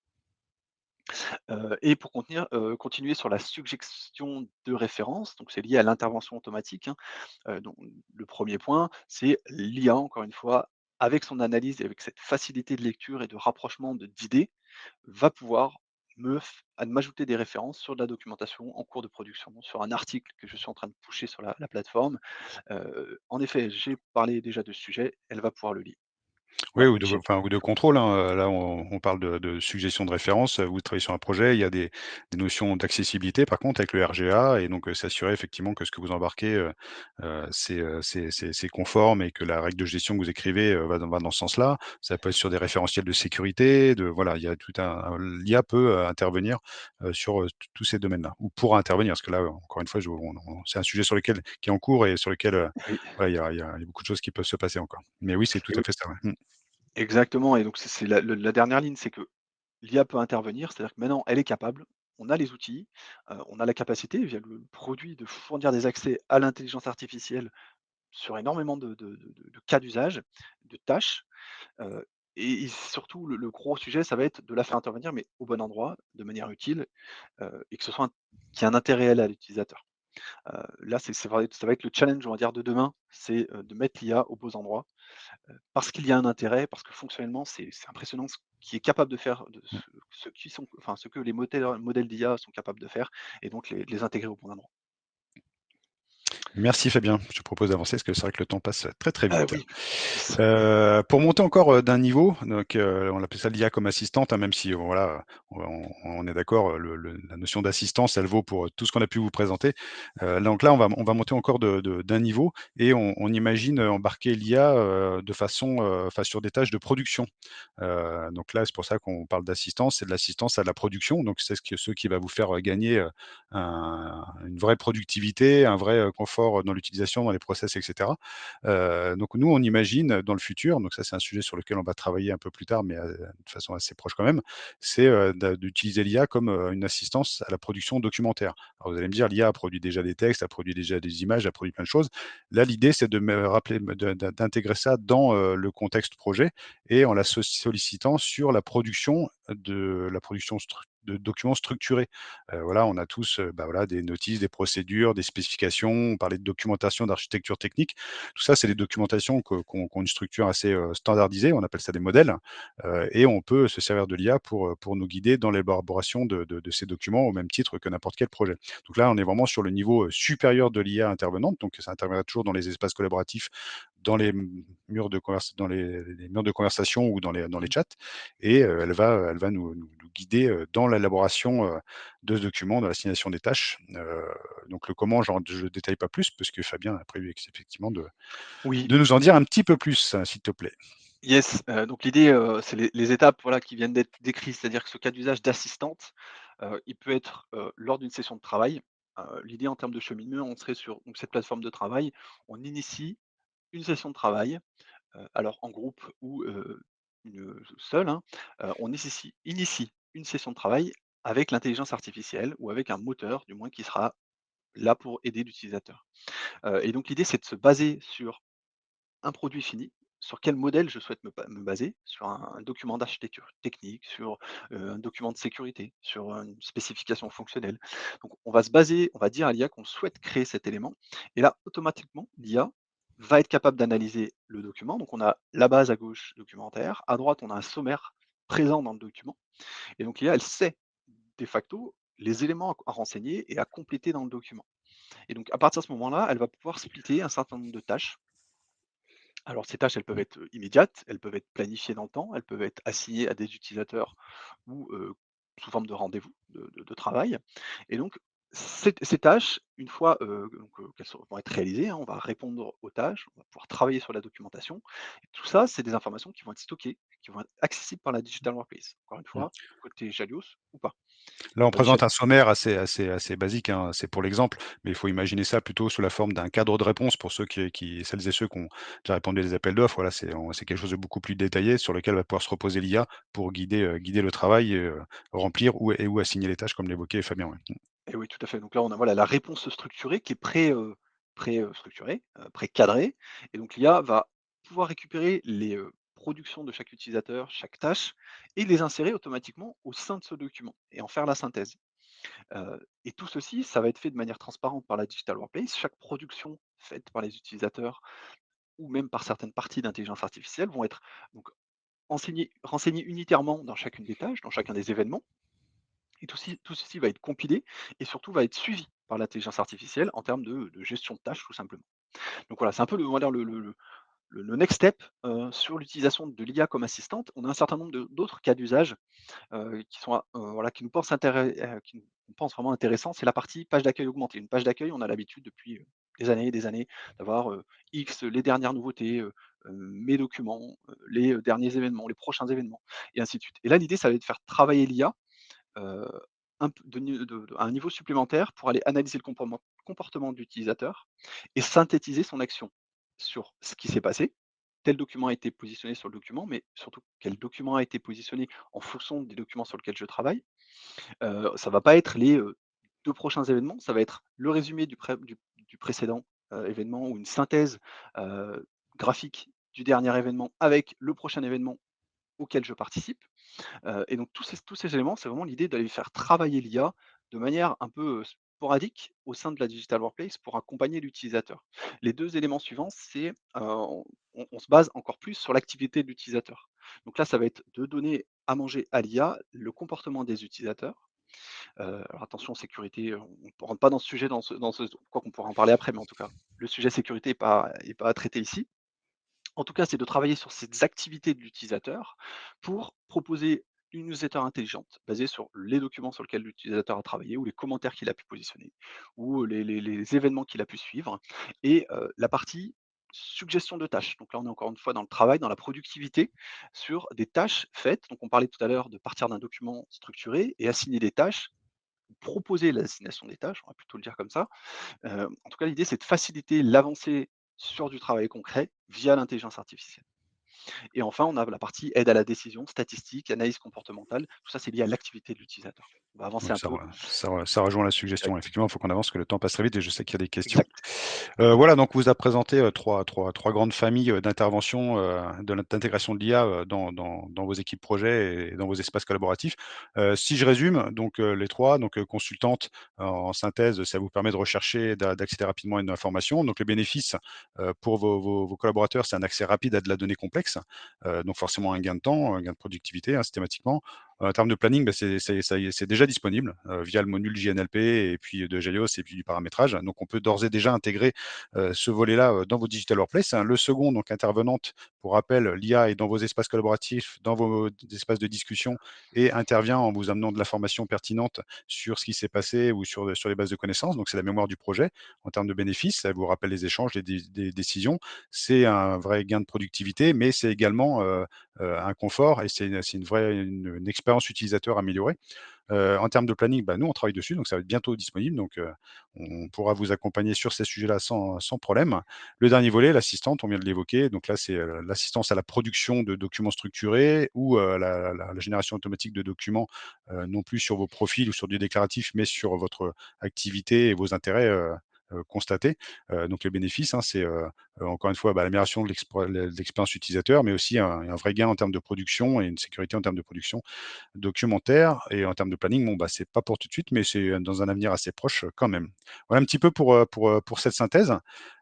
Et pour continuer sur la suggestion de référence, donc c'est lié à l'intervention automatique, hein, donc le premier point, c'est l'IA encore une fois, avec son analyse et avec cette facilité de lecture et de rapprochement d'idées, va pouvoir m'ajouter des références sur de la documentation en cours de production, sur un article que je suis en train de pusher sur la plateforme. En effet, j'ai parlé déjà de ce sujet, elle va pouvoir le lire. Oui, Voilà, ou une de chaîne enfin, ou de contrôle, hein, là, on parle de suggestion de référence, vous travaillez sur un projet, il y a des notions d'accessibilité, par contre, avec le RGA et donc s'assurer effectivement que ce que vous embarquez, c'est conforme et que la règle de gestion que vous écrivez, va dans ce sens-là. Ça peut être sur des référentiels de sécurité, voilà, il y a tout l'IA peut, intervenir, sur, tous ces domaines-là ou pourra intervenir parce que là, encore une fois, je on c'est un sujet sur lequel qui est en cours et sur lequel, oui, voilà, il y a beaucoup de choses qui peuvent se passer encore. Mais oui, c'est tout et à oui, fait ça, ouais. Mmh. exactement et donc c'est la dernière ligne, c'est que l'IA peut intervenir, c'est-à-dire que maintenant elle est capable, on a les outils, on a la capacité via le produit de fournir des accès à l'intelligence artificielle sur énormément de cas d'usage, de tâches, heu et surtout le gros sujet, ça va être de la faire intervenir, mais au bon endroit, de manière utile, et que ce soit qu'il y ait un intérêt réel à l'utilisateur. Là, ça va être le challenge, on va dire, de demain, c'est, de mettre l'IA aux beaux endroits, parce qu'il y a un intérêt, parce que fonctionnellement, c'est impressionnant ce qu'il est capable de faire, de ce que les modèles d'IA sont capables de faire et donc les intégrer au bon endroit. Merci Fabien. Je te propose d'avancer parce que c'est vrai que le temps passe très, très vite. Oui, yes. Pour monter encore, d'un niveau, donc on appelle ça l'IA comme assistante, hein, même si, voilà, on est d'accord, la notion d'assistance, elle vaut pour, tout ce qu'on a pu vous présenter. Donc là, on va monter encore d'un niveau et on imagine, embarquer l'IA, de façon, enfin sur des tâches de production. Donc là, c'est pour ça qu'on parle d'assistance, c'est de l'assistance à la production, donc c'est ce qui va vous faire, gagner, une vraie productivité, un vrai, confort dans l'utilisation, dans les process et cetera. Donc nous, on imagine dans le futur, donc ça c'est un sujet sur lequel on va travailler un peu plus tard, mais, de façon assez proche quand même, c'est, d'utiliser l'IA comme, une assistance à la production documentaire. Alors vous allez me dire, l'IA produit déjà des textes, a produit déjà des images, a produit plein de choses. Là, l'idée, c'est de me rappeler d'intégrer ça dans, le contexte projet et en la sollicitant sur la production de documents structurés. Voilà, on a tous, voilà, des notices, des procédures, des spécifications. On parlait de documentation, d'architecture technique. Tout ça, c'est des documentations qui ont une structure assez, standardisée. On appelle ça des modèles, et on peut se servir de l'IA pour nous guider dans l'élaboration de ces documents au même titre que n'importe quel projet. Donc là, on est vraiment sur le niveau, supérieur de l'IA intervenante, donc ça interviendra toujours dans les espaces collaboratifs, dans les murs de conversation ou dans les Mmh. chats et elle va nous guider, dans l'élaboration, de ce document, dans l'assignation des tâches. Donc le comment, je détaille pas plus parce que Fabien a prévu effectivement de Oui, de nous en dire un petit peu plus, s'il te plaît. yes, donc l'idée, c'est les étapes, voilà, qui viennent d'être décrites. C'est-à-dire que ce cas d'usage d'assistante, il peut être, lors d'une session de travail. L'idée en termes de cheminement, on serait sur donc cette plateforme de travail, on initie une session de travail, alors en groupe ou, seul, hein. On initie une session de travail avec l'intelligence artificielle ou avec un moteur, du moins, qui sera là pour aider l'utilisateur. Et donc l'idée, c'est de se baser sur un produit fini, sur quel modèle je souhaite me baser, sur un document d'architecture technique, sur, un document de sécurité, sur une spécification fonctionnelle. Donc on va se baser, on va dire à l'IA qu'on souhaite créer cet élément et là, automatiquement, l'IA va être capable d'analyser le document. Donc on a la base à gauche documentaire, à droite, on a un sommaire présent dans le document et donc l'IA, elle sait de facto les éléments à renseigner et à compléter dans le document. Et donc à partir de ce moment-là, elle va pouvoir splitter un certain nombre de tâches. Alors ces tâches, elles peuvent être, immédiates, elles peuvent être planifiées dans le temps, elles peuvent être assignées à des utilisateurs ou, sous forme de rendez-vous de travail et donc Ces tâches, une fois, qu'elles vont être réalisées, hein, on va répondre aux tâches, on va pouvoir travailler sur la documentation et tout ça, c'est des informations qui vont être stockées, qui vont être accessibles par la Digital Workplace. Encore une Mmh. fois, côté Jalios ou pas. Là, on Ja présente un sommaire assez basique, hein, c'est pour l'exemple, mais il faut imaginer ça plutôt sous la forme d'un cadre de réponse pour celles et ceux qui ont déjà répondu à des appels d'offres. Voilà, c'est quelque chose de beaucoup plus détaillé sur lequel va pouvoir se reposer l'IA pour guider le travail et remplir ou assigner les tâches comme l'évoquait Fabien, ouais. et oui, tout à fait. Donc là, on a voilà la réponse structurée qui est structurée, pré-cadrée et donc l'IA va pouvoir récupérer les, productions de chaque utilisateur, chaque tâche et les insérer automatiquement au sein de ce document et en faire la synthèse. Et tout ceci, ça va être fait de manière transparente par la Digital Workplace. Chaque production faite par les utilisateurs ou même par certaines parties d'intelligence artificielle vont être donc renseignées unitairement dans chacune des tâches, dans chacun des événements et tout ceci va être compilé et surtout va être suivi par l'intelligence artificielle en termes de gestion de tâches tout simplement. Donc voilà, c'est un peu on va dire le next step, sur l'utilisation de l'IA comme assistante. On a un certain nombre d'autres cas d'usage qui sont, voilà, qui nous pensent vraiment intéressants, c'est la partie page d'accueil augmentée. Une page d'accueil, on a l'habitude depuis, des années et des années d'avoir, X les dernières nouveautés, mes documents, les, derniers événements, les prochains événements et ainsi de suite. Et là, l'idée, ça va être de faire travailler l'IA, heu, un p de à un niveau supplémentaire pour aller analyser le comportement de l'utilisateur et synthétiser son action sur ce qui s'est passé. Tel document a été positionné sur le document, mais surtout quel document a été positionné en fonction des documents sur lesquels je travaille. Ça va pas être les, 2 prochains événements, ça va être le résumé du précédent, événement ou une synthèse, graphique du dernier événement avec le prochain événement auquel je participe. Et donc tous ces éléments, c'est vraiment l'idée d'aller faire travailler l'IA de manière un peu, sporadique au sein de la Digital Workplace pour accompagner l'utilisateur. Les 2 éléments suivants, c'est, on se base encore plus sur l'activité de l'utilisateur. Donc là, ça va être de donner à manger à l'IA le comportement des utilisateurs. Alors attention sécurité, on ne rentre pas dans ce sujet dans ce quoi qu'on pourra en parler après, mais en tout cas, le sujet sécurité est pas à traiter ici. En tout cas, c'est de travailler sur ces activités de l'utilisateur pour proposer une newsletter intelligente basée sur les documents sur lesquels l'utilisateur a travaillé ou les commentaires qu'il a pu positionner ou les événements qu'il a pu suivre et la partie suggestion de tâches. Donc là, on est encore une fois dans le travail, dans la productivité sur des tâches faites. Donc on parlait tout à l'heure de partir d'un document structuré et assigner des tâches, proposer l'assignation des tâches, on va plutôt le dire comme ça. En tout cas, l'idée, c'est de faciliter l'avancée sur du travail concret via l'intelligence artificielle. Et enfin, on a la partie aide à la décision, statistique, analyse comportementale. Tout ça, c'est lié à l'activité de l'utilisateur. On va avancer Donc un peu. ça rejoint la Exact, suggestion. Effectivement, il faut qu'on avance, que le temps passe très vite et je sais qu'il y a des questions. exact. Voilà, donc on vous a présenté, 3 grandes familles, d'interventions, d'intégration de l'IA, dans vos équipes projets et dans vos espaces collaboratifs. Si je résume, donc, les 3, donc, consultante, en synthèse, ça vous permet de rechercher, d'accéder rapidement à une information. Donc le bénéfice, pour vos collaborateurs, c'est un accès rapide à de la donnée complexe, donc forcément un gain de temps, un gain de productivité, hein, systématiquement. En termes de planning, bah, c'est déjà disponible, via le module JNLP et puis de Gelios et puis du paramétrage. Donc on peut d'ores et déjà intégrer, ce volet-là, dans vos digital workplace, hein. Le second, donc intervenante, pour rappel, l'IA est dans vos espaces collaboratifs, dans vos espaces de discussion et intervient en vous amenant de l'information pertinente sur ce qui s'est passé ou sur les bases de connaissances. Donc c'est la mémoire du projet. En termes de bénéfices, ça vous rappelle les échanges, les décisions. C'est un vrai gain de productivité, mais c'est également, un confort et c'est une expérience utilisateur améliorée. En termes de planning, bah, nous, on travaille dessus, donc ça va être bientôt disponible. Donc, on pourra vous accompagner sur ces sujets-là sans problème. Le dernier volet, l'assistante, on vient de l'évoquer. Donc là, c'est l'assistance à la production de documents structurés ou la génération automatique de documents, non plus sur vos profils ou sur du déclaratif, mais sur votre activité et vos intérêts constatés. Donc les bénéfices, hein, c'est encore une fois bah, l'amélioration de l'expérience utilisateur, mais aussi un vrai gain en termes de production et une sécurité en termes de production documentaire. Et en termes de planning, bon, bah, c'est pas pour tout de suite, mais c'est dans un avenir assez proche, quand même. Voilà un petit peu pour cette synthèse.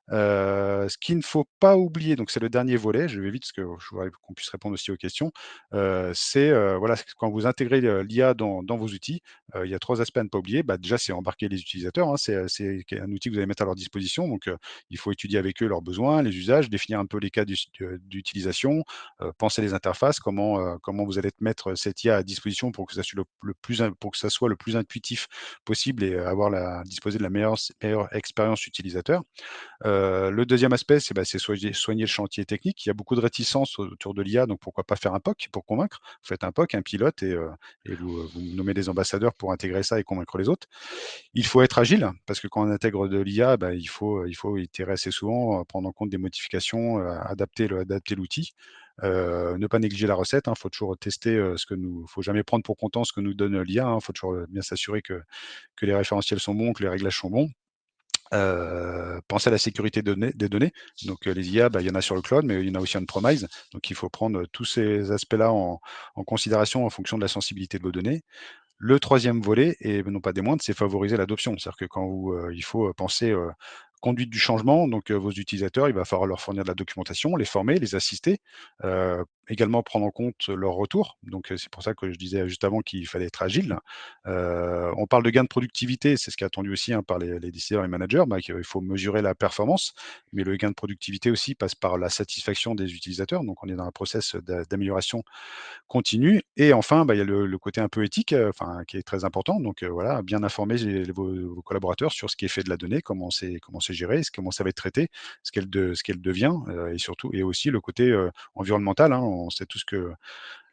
Ce qu'il ne faut pas oublier, donc c'est le dernier volet, je vais vite parce que je voudrais qu'on puisse répondre aussi aux questions. C'est, voilà, c'est quand vous intégrez, l'IA dans vos outils, il y a 3 aspects à ne pas oublier. Bah, déjà, c'est embarquer les utilisateurs, hein, c'est un outil que vous allez mettre à leur disposition, donc il faut étudier avec eux leurs besoins, les usages, définir un peu les cas d'utilisation, penser les interfaces, comment vous allez te mettre cette IA à disposition pour que ça soit pour que ça soit le plus intuitif possible et disposer de la meilleure expérience utilisateur. Le deuxième aspect, c'est soigner le chantier technique. Il y a beaucoup de réticences autour de l'IA, donc pourquoi pas faire un POC pour convaincre? Vous faites un POC, un pilote et vous nommez des ambassadeurs pour intégrer ça et convaincre les autres. Il faut être agile parce que quand on intègre de l'IA, bah, il faut itérer assez souvent, prendre en compte des modifications, adapter l'outil. Ne pas négliger la recette, hein, faut toujours tester, faut jamais prendre pour content ce que nous donne l'IA, hein. Faut toujours, bien s'assurer que les référentiels sont bons, que les réglages sont bons. Pensez à la sécurité des données. Donc, les IA, bah, il y en a sur le cloud, mais il y en a aussi on-premise. Donc il faut prendre tous ces aspects-là en considération en fonction de la sensibilité de vos données. Le troisième volet, et non pas des moindres, c'est favoriser l'adoption. C'est-à-dire que il faut penser conduite du changement. Donc, vos utilisateurs, il va falloir leur fournir de la documentation, les former, les assister, également prendre en compte leur retour. Donc, c'est pour ça que je disais juste avant qu'il fallait être agile. On parle de gain de productivité, c'est ce qui est attendu aussi, hein, par les décideurs et managers. Bah, qu'il faut mesurer la performance, mais le gain de productivité aussi passe par la satisfaction des utilisateurs. Donc, on est dans un process d'amélioration continue. Et enfin, bah, il y a le côté un peu éthique, enfin, qui est très important. Donc, voilà, bien informer vos collaborateurs sur ce qui est fait de la donnée, comment c'est géré, comment ça va être traité, ce qu'elle devient, et surtout et aussi le côté, environnemental, hein. On sait tous que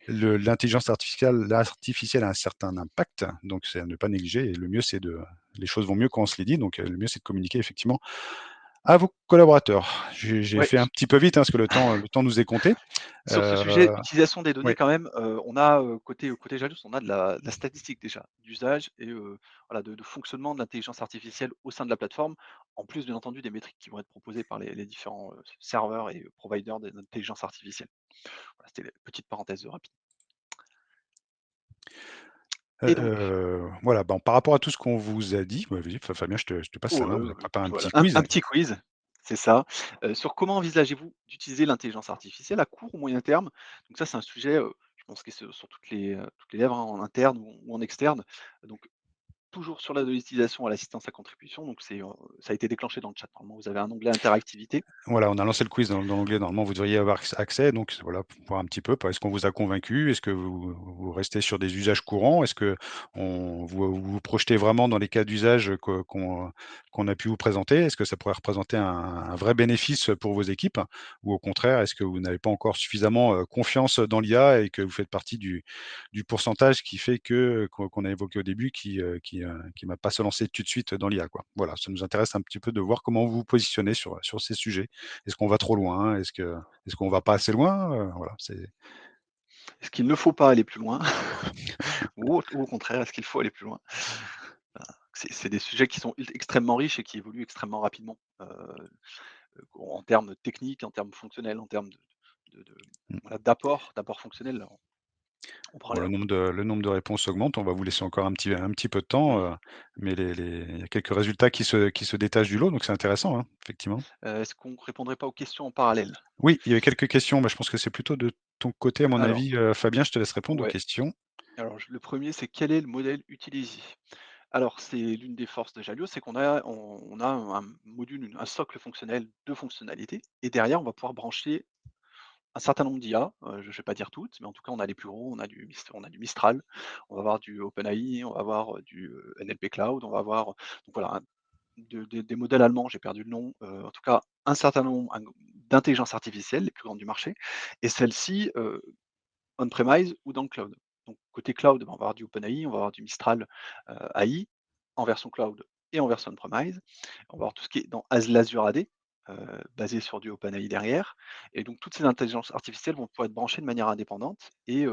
l'intelligence artificielle a un certain impact, donc c'est à ne pas négliger et le mieux, les choses vont mieux quand on se les dit, donc, le mieux, c'est de communiquer effectivement à vos collaborateurs. J'ai Ouais, fait un petit peu vite, hein, parce que le temps nous est compté. sur ce sujet Heu, d'utilisation des données ouais. quand même, on a, côté Jalous, on a de la statistique déjà, d'usage et voilà, de fonctionnement de l'intelligence artificielle au sein de la plateforme, en plus bien entendu des métriques qui vont être proposées par les différents, serveurs et providers d'intelligence artificielle. Voilà, c'était la petite parenthèse, rapide. Et donc Voilà, bon, par rapport à tout ce qu'on vous a dit, ouais, vas-y, Fabien, je te passe la ouais, main. On a préparé un voilà, petit un quiz. petit quiz, c'est ça. Sur comment envisagez-vous d'utiliser l'intelligence artificielle à court ou moyen terme? Donc ça, c'est un sujet, je pense que c'est sur toutes les lèvres, hein, en interne ou en externe. Donc toujours sur la de l'utilisation à l'assistance à contribution, donc ça a été déclenché dans le chat. Normalement, vous avez un onglet interactivité. Voilà, on a lancé le quiz dans l'onglet. Normalement, vous devriez avoir accès. Donc, voilà, pour voir un petit peu, est-ce qu'on vous a convaincu? Est-ce que vous restez sur des usages courants? Est-ce que vous projetez vraiment dans les cas d'usage qu'on a pu vous présenter? Est-ce que ça pourrait représenter un vrai bénéfice pour vos équipes? Ou au contraire, est-ce que vous n'avez pas encore suffisamment confiance dans l'IA et que vous faites partie du pourcentage qui fait qu'on a évoqué au début, qui va pas se lancer tout de suite dans l'IA, quoi? Voilà, ça nous intéresse un petit peu de voir comment vous vous positionnez sur ces sujets. Est-ce qu'on va trop loin? Est-ce qu'on va pas assez loin? Voilà, Est-ce qu'il ne faut pas aller plus loin? Ou au contraire, est-ce qu'il faut aller plus loin? C'est des sujets qui sont extrêmement riches et qui évoluent extrêmement rapidement, en termes techniques, en termes fonctionnels, en termes de mmh. voilà, d'apport fonctionnel. On prend Bon, les le nombre de réponses augmente. On va vous laisser encore un petit peu de temps, mais il y a quelques résultats qui se détachent du lot, donc c'est intéressant, hein, effectivement. est-ce qu'on répondrait pas aux questions en parallèle? Oui, il y avait quelques questions. Bah, je pense que c'est plutôt de ton côté, à mon Alors, avis, Fabien. Je te laisse répondre aux ouais, questions. alors le premier c'est quel est le modèle utilisé? Alors c'est l'une des forces de Jalio, c'est qu'on a un module, un socle fonctionnel de fonctionnalités et derrière on va pouvoir brancher un certain nombre d'IA, je ne vais pas dire toutes, mais en tout cas on a les plus gros, on a du Mistral, on va avoir du OpenAI, on va avoir, du, NLP Cloud, on va avoir, donc voilà, des modèles allemands, j'ai perdu le nom, en tout cas un certain nombre d'intelligence artificielle, les plus grandes du marché et celles-ci, on-premise ou dans le cloud. Donc côté cloud, on va avoir du OpenAI, on va avoir du Mistral, AI en version cloud et en version on-premise. On va avoir tout ce qui est dans l'Azure AD, basé sur du OpenAI derrière et donc toutes ces intelligences artificielles vont pouvoir être branchées de manière indépendante et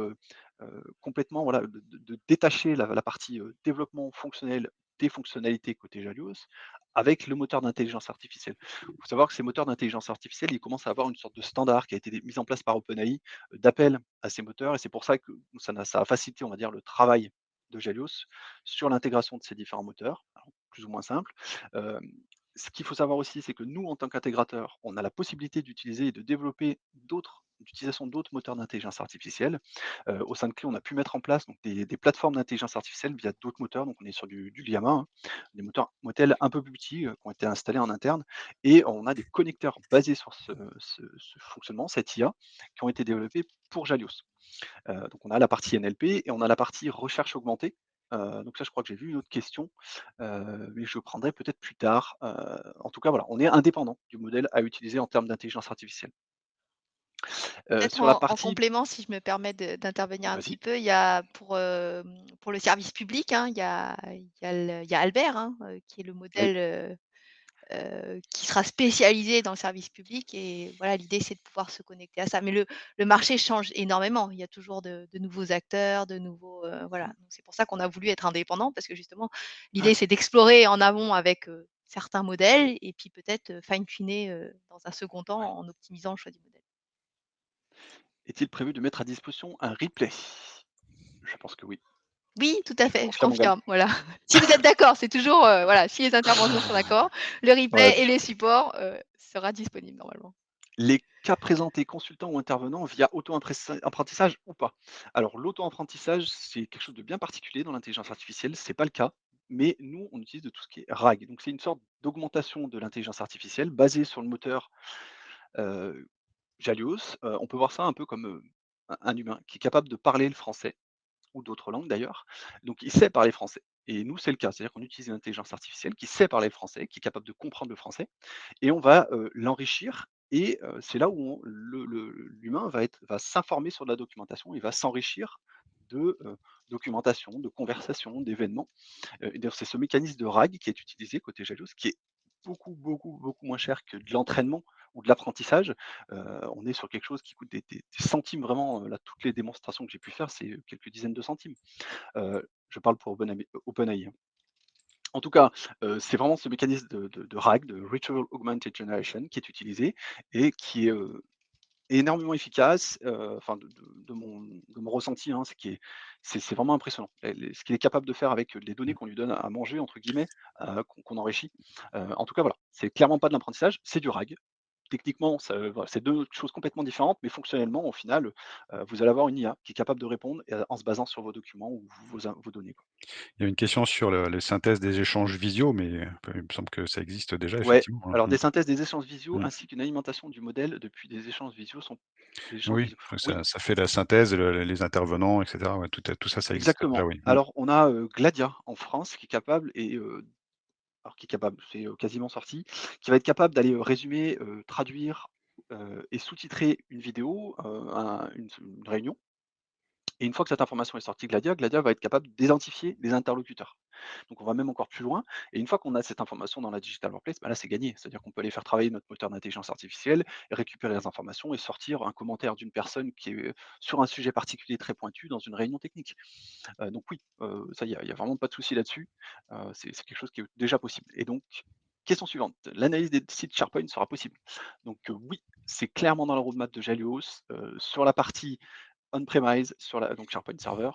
complètement voilà, de détacher la partie, développement fonctionnel des fonctionnalités côté Jalios avec le moteur d'intelligence artificielle. Il faut savoir que ces moteurs d'intelligence artificielle, ils commencent à avoir une sorte de standard qui a été mis en place par OpenAI, d'appel à ces moteurs et c'est pour ça que ça a facilité, on va dire, le travail de Gelios sur l'intégration de ces différents moteurs, alors plus ou moins simple. Hem, ce qu'il faut savoir aussi, c'est que nous, en tant qu'intégrateur, on a la possibilité d'utiliser et de développer d'utilisation d'autres moteurs d'intelligence artificielle. Au sein de Clé, on a pu mettre en place donc des plateformes d'intelligence artificielle via d'autres moteurs. Donc on est sur du Llama, hein, des moteurs modèles un peu plus petits, qui ont été installés en interne et on a des connecteurs basés sur ce fonctionnement, cette IA, qui ont été développés pour Jalios. Donc on a la partie NLP et on a la partie recherche augmentée. Donc ça, je crois que j'ai vu une autre question, mais je prendrai peut-être plus tard. En tout cas, voilà, on est indépendant du modèle à utiliser en termes d'intelligence artificielle. Peut-être Sur la en partie complément, si je me permets d'intervenir un petit vas-y, peu, il y a pour le service public, hein, il y a Albert, hein, qui est le oui, modèle, qui sera spécialisé dans le service public et voilà, l'idée, c'est de pouvoir se connecter à ça. Mais le marché change énormément. Il y a toujours de nouveaux acteurs, de nouveaux, voilà. mmh, Donc c'est pour ça qu'on a voulu être indépendant parce que justement, l'idée, ouais. c'est d'explorer en amont avec, certains modèles et puis peut-être, fine tuner, dans un second temps Ouais. en optimisant le choix du modèle. Est-il prévu de mettre à disposition un replay? Je pense que oui. Oui, tout à Tu fait, je confirmes, Morgane? confirme, voilà. Si vous êtes d'accord, c'est toujours, voilà, si les intervenants sont d'accord, le Ouais, replay et les supports, sera disponible normalement. les cas présentés, consultants ou intervenants via auto-apprentissage ou pas? Alors l'auto-apprentissage, c'est quelque chose de bien particulier dans l'intelligence artificielle, c'est pas le cas, mais nous, on utilise de tout ce qui est RAG. Donc c'est une sorte d'augmentation de l'intelligence artificielle basée sur le moteur, heu, Jalios. On peut voir ça un peu comme, un humain qui est capable de parler le français ou d'autres langues d'ailleurs. Donc il sait parler français et nous, c'est le cas. C'est-à-dire qu'on utilise une intelligence artificielle qui sait parler le français, qui est capable de comprendre le français et on va, l'enrichir et c'est là où l'humain va s'informer sur de la documentation, il va s'enrichir de, documentation, de conversation, d'événements, et d'ailleurs c'est ce mécanisme de RAG qui est utilisé côté Jalous, qui est beaucoup, beaucoup, beaucoup moins cher que de l'entraînement ou de l'apprentissage. On est sur quelque chose qui coûte des centimes vraiment, là toutes les démonstrations que j'ai pu faire, c'est, quelques dizaines de centimes. Je parle pour OpenAI, hein. En tout cas, c'est vraiment ce mécanisme de RAG, de Retrieval Augmented Generation, qui est utilisé et qui est, énormément efficace, enfin de mon ressenti, hein, c'est vraiment impressionnant. Ce qu'il est capable de faire avec, les données qu'on lui donne «à manger» entre guillemets, qu'on enrichit. En tout cas voilà, c'est clairement pas de l'apprentissage, c'est du RAG. Techniquement, ça, voilà, c'est 2 choses complètement différentes, mais fonctionnellement au final, vous allez avoir une IA qui est capable de répondre et en se basant sur vos documents ou vos données, quoi. Il y a une question sur le synthèse des échanges visio, mais il me semble que ça existe déjà Ouais, effectivement, hein. alors des synthèses des échanges visio Mmh. ainsi qu'une alimentation du modèle depuis des échanges Oui, visio. ouais, Oui, ça fait la synthèse, les intervenants et cetera, ouais, tout ça, ça existe déjà, exactement. oui. Mmh. Alors on a, Gladia en France qui est capable et alors qui est capable, c'est, quasiment sorti, qui va être capable d'aller, résumer, traduire, et sous-titrer une vidéo, une réunion. Et une fois que cette information est sortie Gladia va être capable d'identifier les interlocuteurs. Donc on va même encore plus loin et une fois qu'on a cette information dans la digital workplace, bah là c'est gagné. C'est-à-dire qu'on peut aller faire travailler notre moteur d'intelligence artificielle, récupérer les informations et sortir un commentaire d'une personne qui est, sur un sujet particulier très pointu dans une réunion technique. Donc oui, ça il y a vraiment pas de souci là-dessus. C'est quelque chose qui est déjà possible et donc question suivante, l'analyse des sites SharePoint sera possible? Donc oui, c'est clairement dans la roadmap de Jalios, sur la partie on-premise, donc SharePoint Server,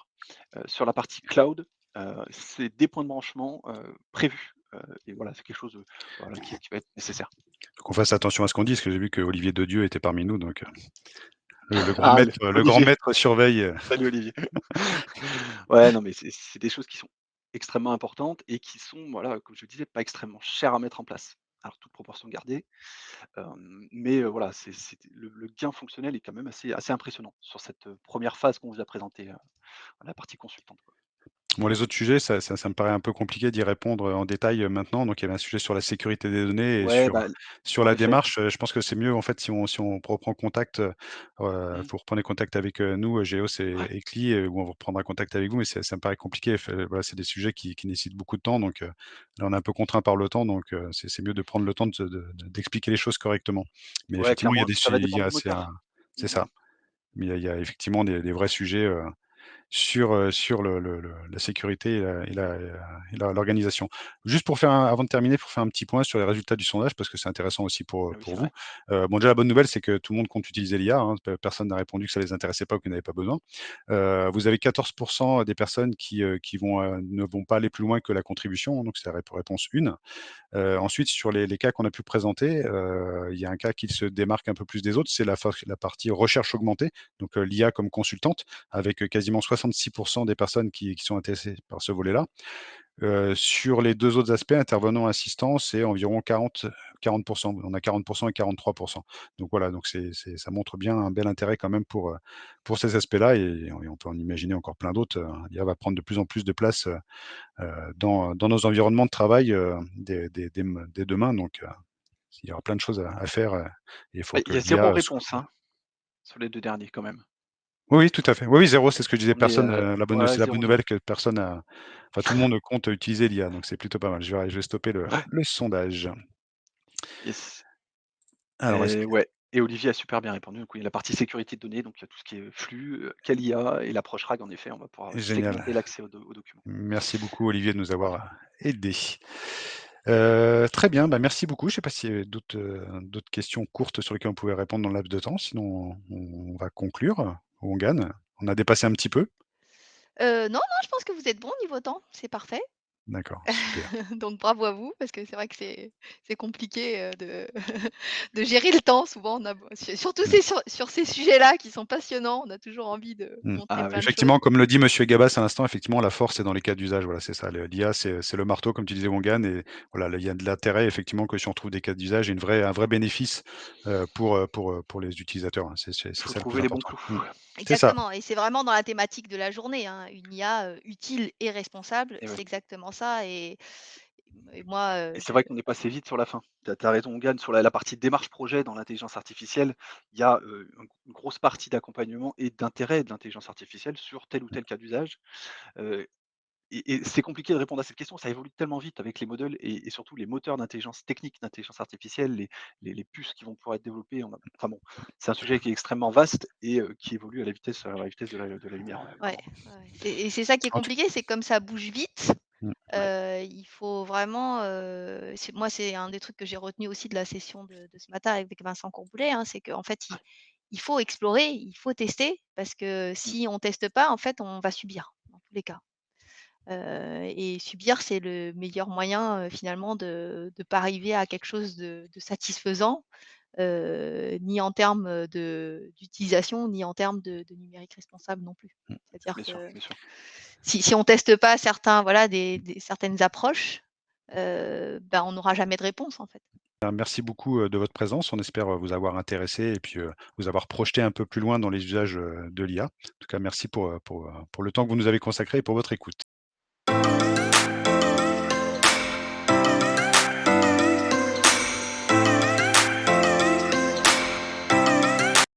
sur la partie cloud, c'est des points de branchement, prévus, et voilà, c'est quelque chose, voilà, qui va être nécessaire. Faut qu'on fasse attention à ce qu'on dit, parce que j'ai vu qu'Olivier Dedieu était parmi nous, donc Ah, le grand Olivier, maître surveille, salut Olivier. Ouais, non, mais c'est des choses qui sont extrêmement importantes et qui sont, voilà, comme je le disais, pas extrêmement chères à mettre en place. Alors toute proportion gardée, mais voilà, le gain fonctionnel est quand même assez impressionnant sur cette, 1re phase qu'on vous a présentée, la partie consultante, quoi. Bon, les autres sujets, ça me paraît un peu compliqué d'y répondre, en détail, maintenant. Donc il y avait un sujet sur la sécurité des données et Ouais, bah, sur en la effet. démarche, je pense que c'est mieux, en fait, si on reprend contact, Mmh. vous reprenez contact avec, nous, Géos Ouais, et Cli, ou on reprendra contact avec vous, mais ça me paraît compliqué. Voilà, c'est des sujets qui nécessitent beaucoup de temps, donc là, on est un peu contraint par le temps, donc c'est mieux de prendre le temps d'expliquer les choses correctement. Mais ouais, effectivement, il y a clairement, des ça va su il y dépendre a du moteur. c'est Mmh ça. mh. Mais il y a effectivement des vrais sujets, sur la sécurité l'organisation. Juste pour faire avant de terminer, pour faire un petit point sur les résultats du sondage, parce que c'est intéressant aussi Ah oui, pour c'est vous. vrai. Bon, déjà, la bonne nouvelle, c'est que tout le monde compte utiliser l'IA, hein. Personne n'a répondu que ça les intéressait pas ou qu'ils n'avaient pas besoin. Vous avez 14 des personnes qui ne vont pas aller plus loin que la contribution, donc c'est la réponse 1. Ensuite, sur les cas qu'on a pu présenter, il y a un cas qui se démarque un peu plus des autres, c'est la partie recherche augmentée, donc l'IA comme consultante, avec quasiment 66 des personnes qui sont intéressées par ce volet-là. Sur les 2 autres aspects, intervenant assistant, c'est environ 40. On a 40 et 43. Donc voilà, donc ça montre bien un bel intérêt quand même pour ces aspects-là et on peut en imaginer encore plein d'autres. L'IA va prendre de plus en plus de place, dans nos environnements de travail, dès demain, donc il y aura plein de choses à faire, et il Bah, faut il que y a 0 l'IA soit. réponse, hein, sur les 2 derniers quand même. Oui, oui, tout à fait. Oui, oui, 0, c'est ce que je disais. On est, Personne, ouais, c'est la bonne 0. nouvelle que personne a, enfin, tout le monde compte utiliser l'IA, donc c'est plutôt pas mal. Je vais stopper Ouais, le sondage. yes. Alors est-ce que Ouais, et Olivier a super bien répondu. Donc oui, la partie sécurité de données, donc il y a tout ce qui est flux, quelle IA et l'approche RAG en effet, on va pouvoir génial. segmenter l'accès aux documents. Merci beaucoup Olivier de nous Voilà. avoir aidés. Très bien, bah, merci beaucoup. Je ne sais pas s'il y a d'autres questions courtes sur lesquelles on pouvait répondre dans le laps de temps, sinon on va conclure. On gagne. On a dépassé un petit peu. Non, non, je pense que vous êtes bon niveau temps, c'est parfait. D'accord, super. Donc bravo à vous, parce que c'est vrai que c'est compliqué, de de gérer le temps. Souvent on a surtout Mmh. c'est sur ces sujets-là qui sont passionnants, on a toujours envie de Mmh. montrer Ah oui, plein de choses. Effectivement, comme le dit monsieur Gabas à l'instant, effectivement, la force est dans les cas d'usage. Voilà, c'est ça. L'IA, c'est le marteau, comme tu disais, Wangan, et voilà, là, il y a de l'intérêt, effectivement, que si on trouve des cas d'usage et un vrai bénéfice pour les utilisateurs, hein. il C'est faut ça le plus trouver les bons important. clous. Mmh. C'est ça. Exactement, et c'est vraiment dans la thématique de la journée, hein. Une IA, utile et responsable, Et ouais, c'est exactement ça, et moi, et c'est je vrai qu'on est passé vite sur la fin. Tu as raison, Gagne, sur la partie démarche projet dans l'intelligence artificielle, il y a, une grosse partie d'accompagnement et d'intérêt de l'intelligence artificielle sur tel ou tel cas d'usage. Heu et c'est compliqué de répondre à cette question, ça évolue tellement vite avec les modèles et surtout les moteurs d'intelligence technique, d'intelligence artificielle, les puces qui vont pouvoir être développées. Enfin bon, c'est un sujet qui est extrêmement vaste et qui évolue à la vitesse de la lumière, ouais, ouais, vraiment. ouais, c'est ça qui est En tout compliqué, c'est comme ça bouge vite. Mmh. Ouais. Il faut vraiment, c'est un des trucs que j'ai retenu aussi de la session de ce matin avec Vincent Courboulet, hein, c'est qu'en fait, il faut explorer, il faut tester, parce que Mmh. si on teste pas, en fait, on va subir, dans tous les cas. Et subir, c'est le meilleur moyen, finalement de pas arriver à quelque chose de satisfaisant, ni en termes, d'utilisation, ni en termes de numérique responsable non plus. Mmh. C'est-à-dire Bien sûr, que bien sûr. si on teste pas certains, voilà, certaines approches, ben, on n'aura jamais de réponse, en fait. Merci beaucoup, de votre présence. On espère, vous avoir intéressé et puis, vous avoir projeté un peu plus loin dans les usages, de l'IA. En tout cas, merci pour le temps que vous nous avez consacré et pour votre écoute.